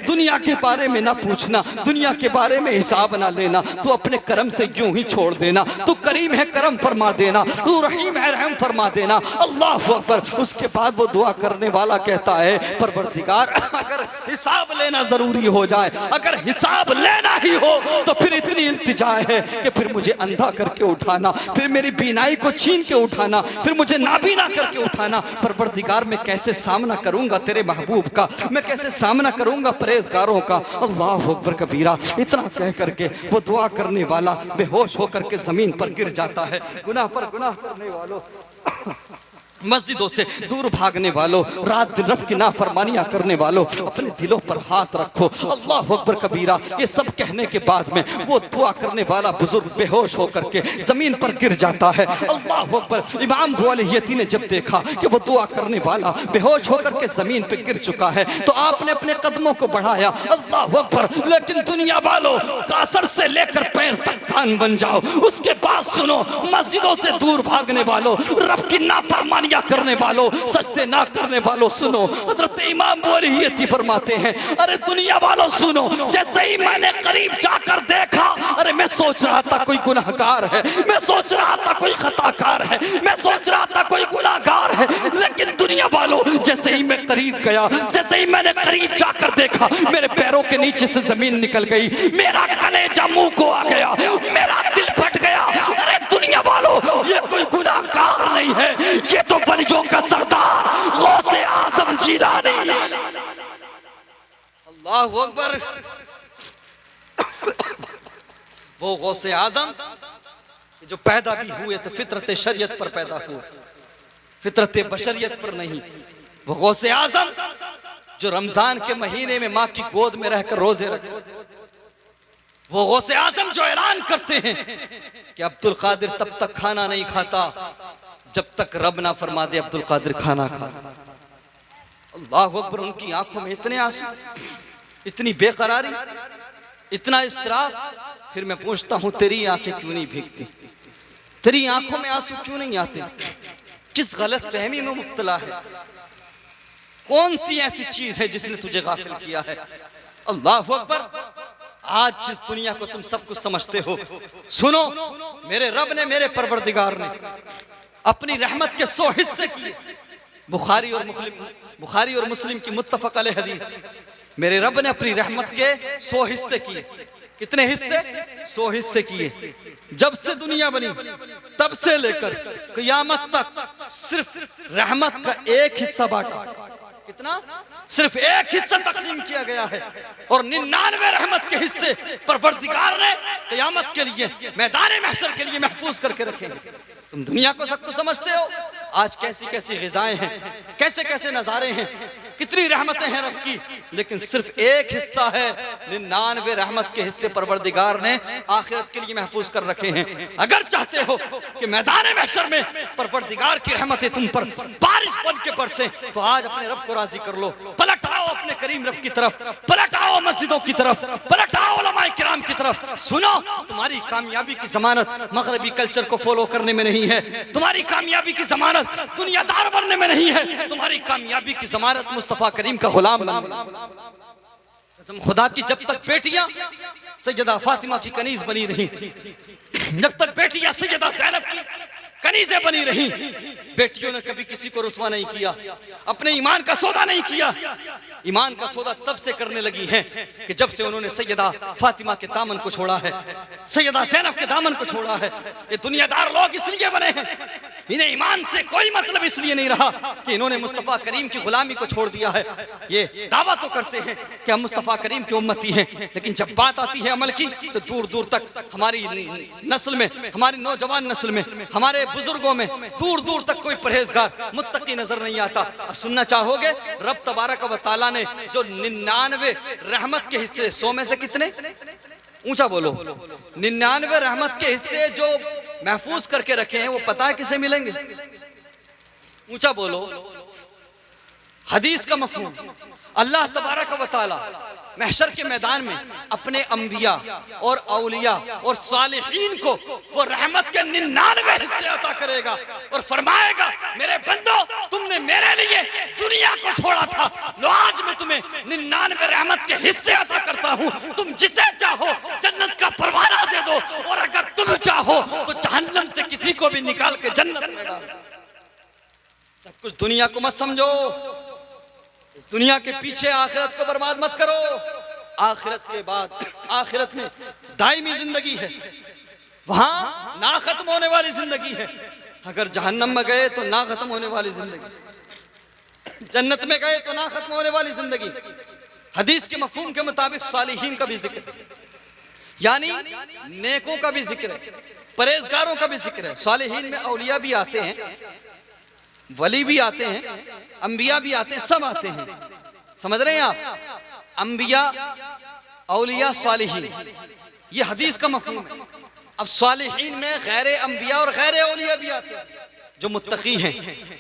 A: दुनिया के बारे में ना पूछना, दुनिया के बारे में हिसाब ना लेना, तू अपने करम से यूं ही छोड़ देना। तू करीम है, करम फरमा देना, तू रहीम है, रहम फरमा देना। अल्लाह अकबर। उसके बाद वो दुआ करने वाला कहता है, परवरदिगार अगर हिसाब लेना जरूरी हो जाए, अगर हिसाब लेना ही हो तो फिर इतनी इल्तिजा है कि फिर मुझे अंधा करके उठाना, फिर मेरी बीनाई को छीन के उठाना, फिर मुझे नाबीना करके उठाना। परवरदिगार मैं कैसे सामना करूंगा तेरे महबूब का, मैं कैसे सामना करूंगा परहेजगारों का। अल्लाह अकबर कबीरा। इतना कह करके वो दुआ करने वाला बेहोश होकर के जमीन पर गिर जाता है। गुनाह पर गुनाह करने वालों, मस्जिदों से दूर भागने वालों, रात दिन रब की नाफरमानियां करने वालों, अपने दिलों पर हाथ रखो। अल्लाह अकबर कबीरा। ये सब कहने के बाद में वो दुआ करने वाला बुजुर्ग बेहोश होकर के जमीन पर गिर जाता है। अल्लाह अकबर। इमाम बुअलयती ने जब देखा कि वो दुआ करने वाला बेहोश होकर के जमीन पर गिर चुका है तो आपने अपने कदमों को बढ़ाया। अल्लाह अकबर। लेकिन दुनिया वालों, कासर से लेकर पैर तक कान बन जाओ। उसके बाद सुनो, मस्जिदों से दूर भागने वालों, रब की नाफरमानी करने वालों, सजदे ना करने वालों, सुनो। हजरत इमाम बुअलयती फरमाते हैं, अरे दुनिया वालों सुनो, जैसे ही मैंने करीब जाकर देखा, अरे मैं सोच रहा था कोई गुनाहगार है, मैं सोच रहा था कोई खताकार है, मैं सोच रहा था कोई गुनाहगार है। लेकिन दुनिया वालों, जैसे ही मैं करीब गया, जैसे ही मैंने करीब जाकर देखा, मेरे पैरों के नीचे से जमीन निकल गई, मेरा कलेजा मुंह को आ गया, मेरा दिल फट गया। अरे दुनिया वालों, ये कोई गुनाहगार नहीं है, ये तो वलियों का सरदार गौसे आजम जिलानी। अल्लाह अकबर। वो गौसे आजम जो पैदा भी हुए तो फितरत शरीयत पर पैदा हुए, फितरत बशरियत पर नहीं। वो गौसे आजम जो रमजान के महीने में माँ की गोद में रहकर रोजे रखे। वो गौसे आजम जो ऐलान करते हैं कि अब्दुल कादिर तब तक खाना नहीं खाता जब तक रब ना फरमा दे अब्दुल कादिर खाना खा। अल्लाह अकबर। उनकी आंखों में इतने आंसू, इतनी बेकरारी, इतना इस्तराब। फिर मैं पूछता हूं, तेरी आंखें क्यों नहीं भीगती, तेरी आंखों में आंसू क्यों नहीं आते? किस गलत फहमी में मुब्तला है? कौन सी ऐसी चीज है जिसने तुझे गाफिल किया है? अल्लाह अकबर। आज जिस दुनिया को तुम सब कुछ समझते हो, सुनो, मेरे रब ने, मेरे परवरदिगार ने अपनी रहमत के 100 हिस्से किए। बुखारी और मुस्लिम की मुत्तफक अलैह हदीस। मेरे रब ने अपनी रहमत के 100 हिस्से किए। कितने हिस्से? 100 हिस्से किए। जब से दुनिया बनी तब से लेकर क़यामत तक सिर्फ रहमत का एक हिस्सा बांटा। कितना? सिर्फ एक हिस्सा तकसीम किया गया है और 99 रहमत के हिस्से परवरदिगार ने क़यामत के लिए, मैदान महशर के लिए महफूज करके रखेंगे। तुम दुनिया को सब कुछ समझते हो, आज कैसी कैसी ग़िज़ाएं हैं, कैसे कैसे नज़ारे हैं, कितनी रहमतें हैं रब की, लेकिन सिर्फ एक हिस्सा है। 99 रहमत के हिस्से परवरदिगार ने आखिरत के लिए महफूज कर रखे हैं। अगर चाहते हो कि मैदान महशर में परवरदिगार की रहमतें तुम पर बारिश बन के बरसे, तो आज अपने रब को राजी कर लो। पलट आओ अपने करीम रब की तरफ, पलट आओ मस्जिदों की तरफ, पलट आओ उलमाए किराम की तरफ। सुनो, तुम्हारी कामयाबी की जमानत मगरबी कल्चर को फॉलो करने में नहीं है, तुम्हारी कामयाबी की जमानत दुनियादार बनने में नहीं है, तुम्हारी कामयाबी की जमानत मुस्तफा करीम का गुलाम खुदा की। जब तक बेटियां सैयदा फातिमा की कनीज बनी रही, जब तक बेटियां सैयदा ज़ैनब की कनीज़ें बनी रही, बेटियों ने कभी किसी को रुस्वा नहीं किया, अपने ईमान का सौदा नहीं किया। ईमान का सौदा तब से करने लगी हैं कि जब से उन्होंने सैयदा फातिमा के दामन को छोड़ा है, सैयदा ज़ैनब के दामन को छोड़ा है। ये दुनियादार लोग इसलिए बने हैं, इन्हें ईमान से कोई मतलब इसलिए नहीं रहा कि इन्होंने मुस्तफ़ा करीम की गुलामी को छोड़ दिया है। ये दावा तो करते हैं कि हम मुस्तफ़ा करीम की उम्मती हैं, लेकिन जब बात आती है अमल की तो दूर दूर तक हमारी नस्ल में, हमारी नौजवान नस्ल में, हमारे बुजुर्गों में दूर दूर तक कोई परहेजगार मुत्तकी नजर नहीं आता। अब सुनना चाहोगे, रब तबारक व तआला ने जो 99 रहमत के हिस्से, 100 में से कितने, ऊंचा बोलो, 99 रहमत के हिस्से जो महफूज करके रखे हैं, वो पता है किसे मिलेंगे? ऊंचा बोलो। हदीस का मफहूम, अल्लाह तबारक व तआला महशर के मैदान में अपने अंबिया और औलिया और सालिहीन को वो रहमत के 99 हिस्से अता करेगा और फरमाएगा, मेरे बंदो, तुमने मेरे लिए दुनिया को छोड़ा था, लो आज मैं तुम्हें 99 रहमत के हिस्से अता करता हूँ। तुम जिसे चाहो जन्नत का परवाना दे दो, और अगर तुम चाहो तो जहन्नम से किसी को भी निकाल के जन्नत में डाल दो। सब कुछ दुनिया को मत समझो, इस दुनिया के पीछे आखिरत को बर्बाद मत करो। आखिरत के बाद आखिरत में दायमी जिंदगी है, वहां ना खत्म होने वाली जिंदगी है। अगर जहन्नम में गए तो ना खत्म होने वाली जिंदगी, जन्नत में गए तो ना खत्म होने वाली जिंदगी। हदीस के मफहूम के मुताबिक सालिहीन का भी जिक्र है, यानी नेकों का भी जिक्र है, परहेजगारों का भी जिक्र है। सालिहीन में औलिया भी आते हैं, वली भी आते हैं, अंबिया भी आते हैं, सब आते हैं। समझ रहे हैं आप? अंबिया, औलिया, सालिहीन, ये हदीस का मफहूम है। अब सालिहीन में गैर अंबिया और गैर औलिया भी आते हैं, जो मुत्तकी हैं,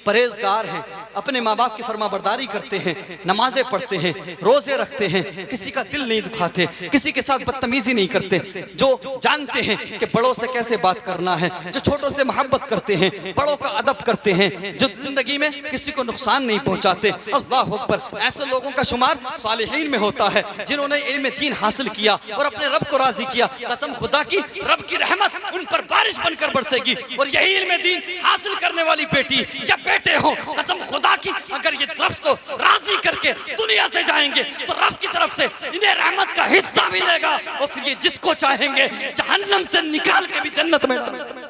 A: परहेजगार हैं, अपने माँ बाप की फरमाबरदारी करते हैं, नमाजें पढ़ते हैं, रोजे रखते हैं, किसी का दिल नहीं दुखाते, किसी के साथ बदतमीजी नहीं करते, जो जानते हैं कि बड़ों से कैसे बात करना है, जो छोटों से मोहब्बत करते हैं, बड़ों का अदब करते हैं, जो जिंदगी में किसी को नुकसान नहीं पहुंचाते। अल्लाह अकबर। ऐसे लोगों का शुमार सालिहीन में होता है, जिन्होंने इल्म दीन हासिल किया और अपने रब को राजी किया। कसम खुदा की, रब की रहमत उन पर बारिश बनकर बरसेगी। और यही इल्म दीन हासिल करने वाली बेटी या बेटे हो, कसम खुदा की, अगर ये लफ्ज़ को राजी करके दुनिया से जाएंगे तो रब की तरफ से इन्हें रहमत का हिस्सा मिलेगा, और फिर ये जिसको चाहेंगे जहन्नम से निकाल के भी जन्नत में डालेंगे,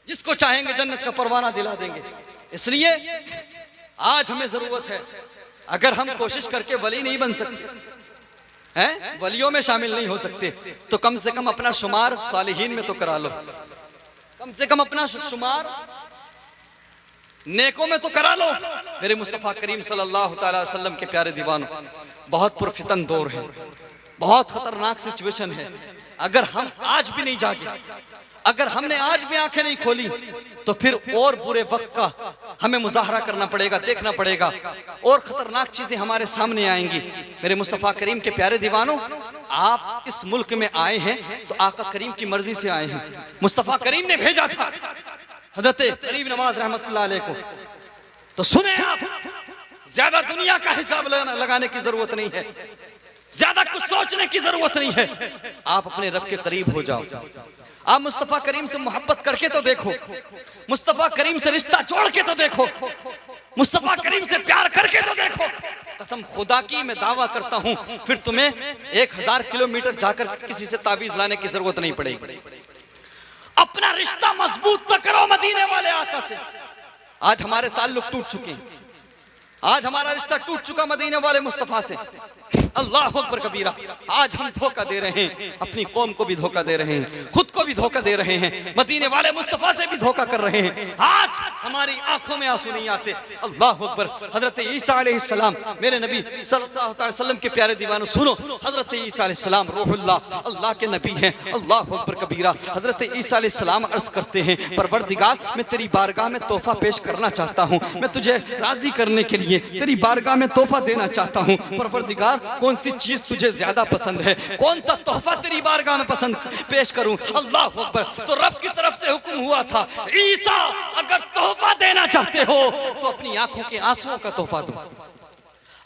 A: जिसको चाहेंगे जन्नत का परवाना दिला देंगे। इसलिए आज हमें जरूरत है, अगर हम कोशिश करके वली नहीं बन सकते हैं, वलियों में शामिल नहीं हो सकते, तो कम से कम अपना शुमार सालिहीन में तो करा लो, कम से कम अपना शुमार नेकों में तो करा लो। मेरे मुस्तफ़ा करीम सल्लल्लाहु अलैहि वसल्लम के प्यारे दीवानों, बहुत पुरफितन दौर है, बहुत खतरनाक सिचुएशन है। अगर हम आज भी नहीं जागे, अगर हमने आज भी आंखें नहीं खोली, तो फिर और बुरे वक्त का हमें मुजाहरा करना पड़ेगा, देखना पड़ेगा, और खतरनाक चीजें हमारे सामने आएंगी। मेरे मुस्तफ़ा करीम के प्यारे दीवानों, आप इस मुल्क में आए हैं तो आका करीम की मर्जी से आए हैं। मुस्तफ़ा करीम ने भेजा था हज़रत करीम नवाज रहमतुल्लाह अलैह को। तो सुने आप, ज्यादा दुनिया का हिसाब लगाने की जरूरत नहीं है, ज्यादा कुछ सोचने की जरूरत नहीं है। आप अपने रब के करीब हो जाओ, आप मुस्तफ़ा करीम से मोहब्बत करके तो देखो, मुस्तफ़ा करीम से रिश्ता जोड़ के तो देखो, मुस्तफ़ा करीम से प्यार करके तो देखो। कसम खुदा की मैं दावा करता हूं, फिर तुम्हें 1000 किलोमीटर जाकर किसी से ताबीज लाने की जरूरत नहीं पड़ेगी। अपना रिश्ता मजबूत तो करो मदीने वाले आका से। आज हमारे ताल्लुक टूट चुके हैं, आज हमारा रिश्ता टूट चुका मदीने वाले मुस्तफ़ा से। अल्लाह अकबर कबीरा। आज हम धोखा दे रहे हैं, अपनी कौम को भी धोखा दे रहे हैं, खुद को भी धोखा दे रहे हैं, मदीने वाले मुस्तफ़ा से भी धोखा कर रहे हैं। आज हमारी आंखों में आंसू नहीं आते। अल्लाह अकबर। हजरत ईसा अलैहिस्सलाम, मेरे नबी सल्लल्लाहु अलैहि वसल्लम के प्यारे दीवानों, सुनो, हजरत ईसा अलैहिस्सलाम रूहुल्लाह, अल्लाह के नबी हैं। अल्लाह अकबर कबीरा। हजरत ईसा अलैहिस्सलाम अर्ज करते हैं, परवरदिगार, मैं तेरी बारगाह में तोहफा पेश करना चाहता हूँ, मैं तुझे राजी करने के लिए तेरी बारगाह में तोहफा देना चाहता हूँ। परवरदिगार, कौन सी चीज तुझे ज्यादा पसंद है, कौन सा तोहफा तेरी बारगाह में पसंद पेश करूं? अल्लाह अकबर। तो रब की तरफ से हुक्म हुआ था, ईसा अगर तोहफा देना चाहते हो तो अपनी आंखों के आंसुओं का तोहफा दो,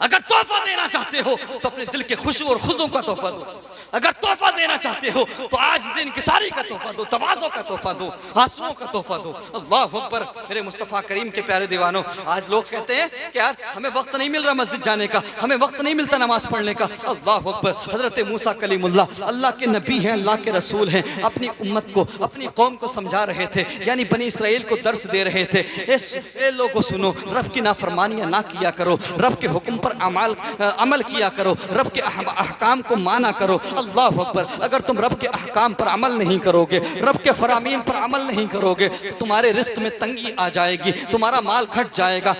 A: अगर तोहफा देना चाहते हो तो अपने दिल के खुशू और खुजू का तोहफा दो, अगर तोहफा देना चाहते हो तो आज दिन किसारी का तोहफा दो, तवाज़ो का तोहफा दो, आंसुओं का तोहफा दो। अल्लाह अकबर। मेरे मुस्तफ़ा करीम के प्यारे दीवानों, आज लोग कहते हैं कि यार हमें वक्त नहीं मिल रहा मस्जिद जाने का, हमें वक्त नहीं मिलता नमाज पढ़ने का। अल्लाह अकबर। हजरत मूसा कलीमुल्लाह, अल्लाह के नबी हैं, अल्लाह के रसूल हैं, अपनी उम्मत को, अपनी कौम को समझा रहे थे, यानी बनी इसराइल को दर्स दे रहे थे, ए लोगों सुनो, रब की नाफरमानियां ना किया करो, रब के हुक्म पर अमल किया करो, रब के अहकाम को माना करो। अल्लाह अकबर, अगर तुम रब के अहकाम पर अमल नहीं करोगे, रब के फरामीन पर अमल नहीं करोगे, तो तुम्हारे रिस्क में तंगी आ जाएगी, तुम्हारा माल घट जाएगा,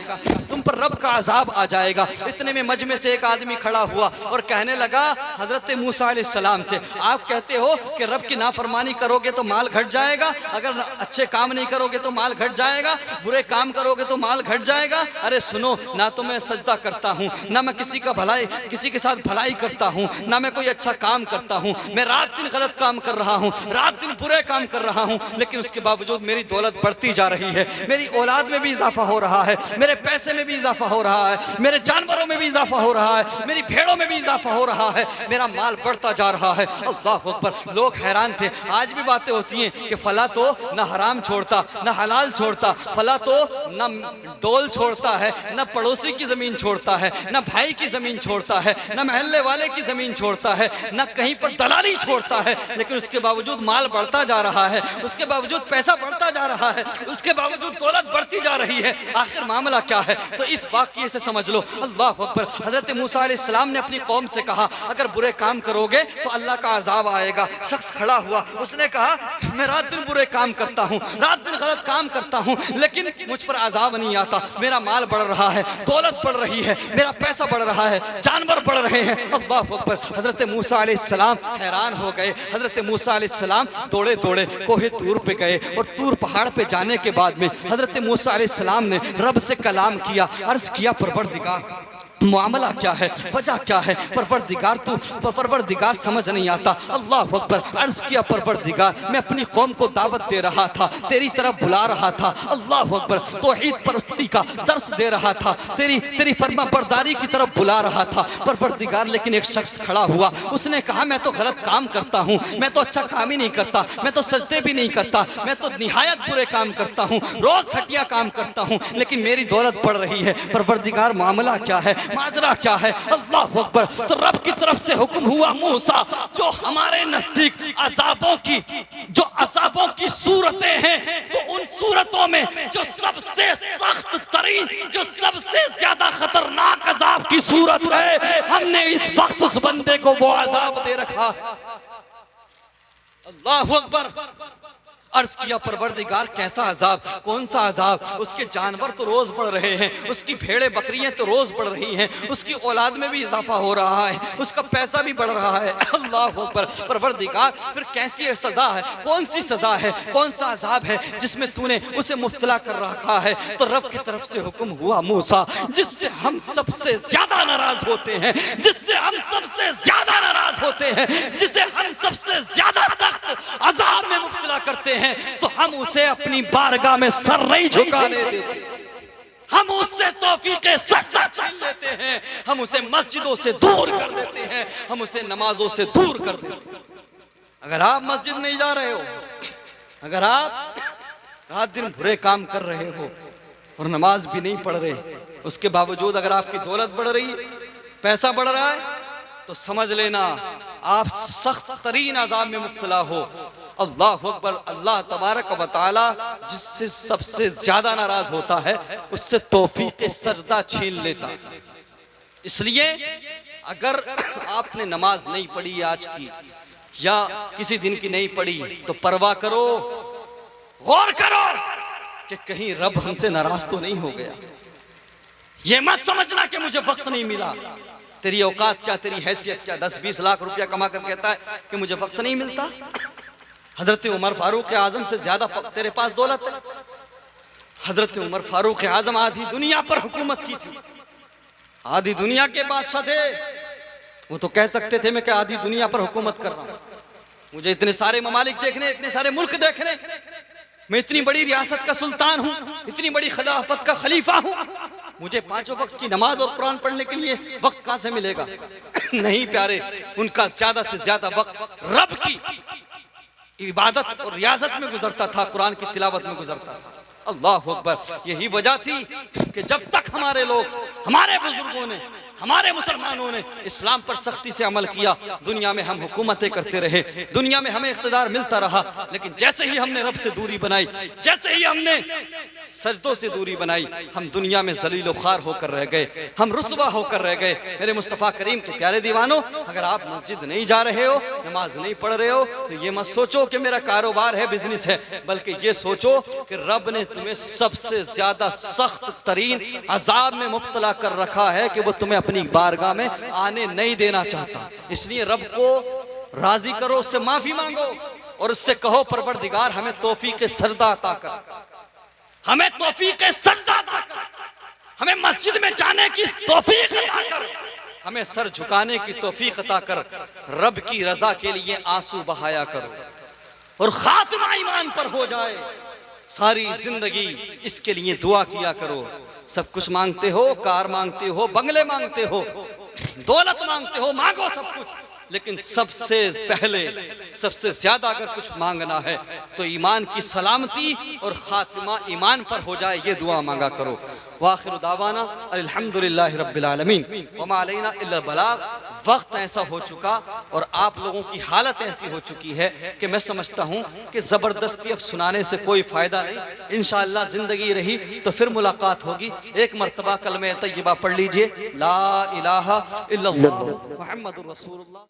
A: तुम पर रब का अजाब आ जाएगा। इतने में मजमे से एक आदमी खड़ा हुआ और कहने लगा हजरत मूसा अलैहिस्सलाम से, आप कहते हो कि रब की नाफरमानी करोगे तो माल घट जाएगा, अगर अच्छे काम नहीं करोगे तो माल घट जाएगा, बुरे काम करोगे तो माल घट जाएगा। अरे सुनो, ना तो मैं सजदा करता हूँ, ना मैं किसी के साथ भलाई करता हूँ, ना मैं कोई अच्छा काम करता हूँ, मैं रात दिन गलत काम कर रहा हूँ, रात दिन बुरे काम कर रहा हूँ, लेकिन उसके बावजूद मेरी दौलत बढ़ती जा रही है, मेरी औलाद में भी इजाफा हो रहा है, मेरे पैसे में भी इजाफा हो रहा है, मेरे जानवरों में भी इजाफा हो रहा है, मेरी भेड़ों में भी इजाफा हो रहा है, मेरा माल बढ़ता जा रहा है। अल्लाह अकबर। लोग हैरान थे। आज भी बातें होती हैं कि फला तो न हराम छोड़ता न हलाल छोड़ता, फला तो न डोल छोड़ता है, न पड़ोसी की जमीन छोड़ता है, न भाई की जमीन छोड़ता है, न महल्ले वाले की जमीन छोड़ता है, न कहीं पर दलाली छोड़ता है, लेकिन उसके बावजूद माल बढ़ता जा रहा है, उसके बावजूद पैसा बढ़ता जा रहा है, उसके बावजूद दौलत बढ़ती जा रही है। आखिर मामला क्या है? तो इस वाक़ये से समझ लो। अल्लाह अकबर। हजरत मूसा अलैहिस्सलाम ने अपनी कौम से कहा, अगर बुरे काम करोगे तो अल्लाह का अजाब आएगा। शख्स खड़ा हुआ, उसने कहा मैं रात दिन बुरे काम करता हूँ, रात दिन गलत काम करता हूँ, लेकिन मुझ पर अजाब नहीं आता, मेरा माल बढ़ रहा है, दौलत बढ़ रही है, मेरा पैसा बढ़ रहा है, जानवर बढ़ रहे हैं। अल्लाह अकबर। हजरत मूसा अलैहिस्सलाम हैरान हो गए। हजरत मूसा अलैहिस्सलाम दौड़े दौड़े कोहे तूर पे गए और तूर पहाड़ पे जाने के बाद में हजरत मूसा अलैहिस्सलाम ने रब से कलाम किया, अर्ज किया, परवरदिगार मामला क्या है, वजह क्या है, परवरदिगार समझ नहीं आता। अल्लाह अकबर। अर्ज किया, परवरदिगार मैं अपनी कौम को दावत दे रहा था, तेरी तरफ बुला रहा था, अल्लाह अकबर, तौहीद परस्ती का दर्स दे रहा था, तेरी फरमा बरदारी की तरफ बुला रहा था परवरदिगार। लेकिन एक शख्स खड़ा हुआ, उसने कहा मैं तो गलत काम करता हूँ, मैं तो अच्छा काम ही नहीं करता, मैं तो सजदे भी नहीं करता, मैं तो निहायत बुरे काम करता हूँ, रोज घटिया काम करता हूँ, लेकिन मेरी दौलत बढ़ रही है। परवरदिगार मामला क्या है, माजरा क्या है? अल्लाह अकबर। तो रब की तरफ से हुक्म हुआ, मूसा जो हमारे नजदीक अजाबों की सूरतें हैं, तो उन सूरतों में जो सबसे सख्त तरीन, जो सबसे ज्यादा खतरनाक अजाब की सूरत है, हमने इस वक्त उस बंदे को वो अजाब दे रखा। अल्लाह अकबर। अर्ज किया, परवरदिगार कैसा अजाब, कौन सा अजाब? उसके जानवर तो रोज बढ़ रहे हैं, उसकी भेड़े बकरियां तो रोज बढ़ रही हैं, उसकी औलाद में भी इजाफा हो रहा है, उसका पैसा भी बढ़ रहा है। अल्लाह अकबर। परवरदिगार फिर कैसी सजा है, कौन सी सजा है, कौन सा अजाब है जिसमें तूने उसे मुब्तला कर रखा है? तो रब की तरफ से हुक्म हुआ, मूसा जिससे हम सबसे ज्यादा नाराज होते हैं, जिससे हम सबसे ज्यादा नाराज होते हैं, जिसे हम सबसे ज्यादा सख्त अजाब में मुब्तला करते हैं, तो हम उसे अपनी बारगाह में सर नहीं झुकाने देते, हम उससे तौफीके सजदा छीन लेते हैं, हम उसे मस्जिदों से दूर कर देते हैं, हम उसे नमाजों से दूर कर देते हैं। अगर आप मस्जिद नहीं जा रहे हो, अगर आप रात दिन बुरे काम कर रहे हो और नमाज भी नहीं पढ़ रहे, उसके बावजूद अगर आपकी दौलत बढ़ रही है, पैसा बढ़ रहा है, तो समझ लेना आप सख्त तरीन अजाब में मुब्तला हो। अल्लाह अकबर। अल्लाह तबारक व तआला जिससे सबसे ज्यादा नाराज होता है, उससे तौफीक सजदा छीन लेता। इसलिए अगर आपने नमाज नहीं पढ़ी आज की या किसी दिन की नहीं पढ़ी, तो परवाह करो, गौर करो कि कहीं रब हमसे नाराज तो नहीं हो गया। ये मत समझना कि मुझे वक्त नहीं मिला, तेरी औकात क्या, तेरी हैसियत क्या, 10-20 लाख रुपया कमा कर कहता है कि मुझे वक्त नहीं मिलता। हजरत उमर फारूक आजम से ज्यादा तेरे पास दौलत है। हजरत उमर फारूक आजम आधी दुनिया पर हुकूमत की थी, आधी दुनिया के बादशाह थे। वो तो कह सकते थे मैं आधी दुनिया पर हुकूमत कर रहा हूं, मुझे इतने सारे ममालिक देखने, इतने सारे मुल्क देखने, मैं इतनी बड़ी रियासत का सुल्तान हूं, इतनी बड़ी खिलाफत का खलीफा हूं, मुझे 5 वक्त की नमाज और कुरान पढ़ने के लिए वक्त कहां से मिलेगा? नहीं प्यारे, उनका ज्यादा से ज्यादा वक्त रब की इबादत और रियासत में गुजरता था, कुरान की तिलावत में गुजरता था। अल्लाह अकबर। यही वजह थी कि जब तक हमारे लोग, हमारे बुजुर्गों ने हमारे मुसलमानों ने इस्लाम पर सख्ती से अमल किया, दुनिया में हम हुकूमतें करते रहे, दुनिया में हमें इख्तिदार मिलता रहा, लेकिन जैसे ही हमने रब से दूरी बनाई, जैसे ही हमने सजदों से दूरी बनाई, हम दुनिया में जलील ख्वार होकर रह गए, हम रुसवा होकर रह गए। मेरे मुस्तफ़ा करीम के प्यारे दीवानों, अगर आप मस्जिद नहीं जा रहे हो, नमाज नहीं पढ़ रहे हो, तो ये मत सोचो कि मेरा कारोबार है, बिजनेस है, बल्कि ये सोचो कि रब ने तुम्हें सबसे ज्यादा सख्त तरीन अजाब में मुब्तला कर रखा है कि वो तुम्हें अपनी बारगाह में आने नहीं देना चाहता। इसलिए रब को राजी करो, उससे माफी मांगो और उससे कहो परवरदिगार हमें तौफीक सजदा अता कर, हमें तौफीक सजदा अता कर, हमें मस्जिद में जाने की तौफीक अता कर, हमें सर झुकाने की तौफीक अता कर, रब की रजा के लिए आंसू बहाया करो और खात्मा ईमान पर हो जाए। सारी जिंदगी इसके लिए दुआ किया करो। सब कुछ मांगते हो, कार मांगते हो, बंगले मांगते हो, दौलत मांगते हो, मांगो सब कुछ, लेकिन सबसे पहले सबसे ज्यादा अगर कुछ मांगना है तो ईमान की सलामती और खात्मा ईमान पर हो जाए, ये दुआ मांगा करो। वाखिर दावाना अल्हम्दुलिल्लाहि रब्बिल आलमीन व मा अलैना इल्ला बलाग। वक्त ऐसा हो चुका और आप लोगों की हालत ऐसी हो चुकी है कि मैं समझता हूँ कि ज़बरदस्ती अब सुनाने से कोई फ़ायदा नहीं। इंशाअल्लाह ज़िंदगी रही तो फिर मुलाकात होगी। एक मरतबा कलमे तय्यबा पढ़ लीजिए, ला इलाहा इल्लल्लाह मुहम्मदुर रसूलुल्लाह।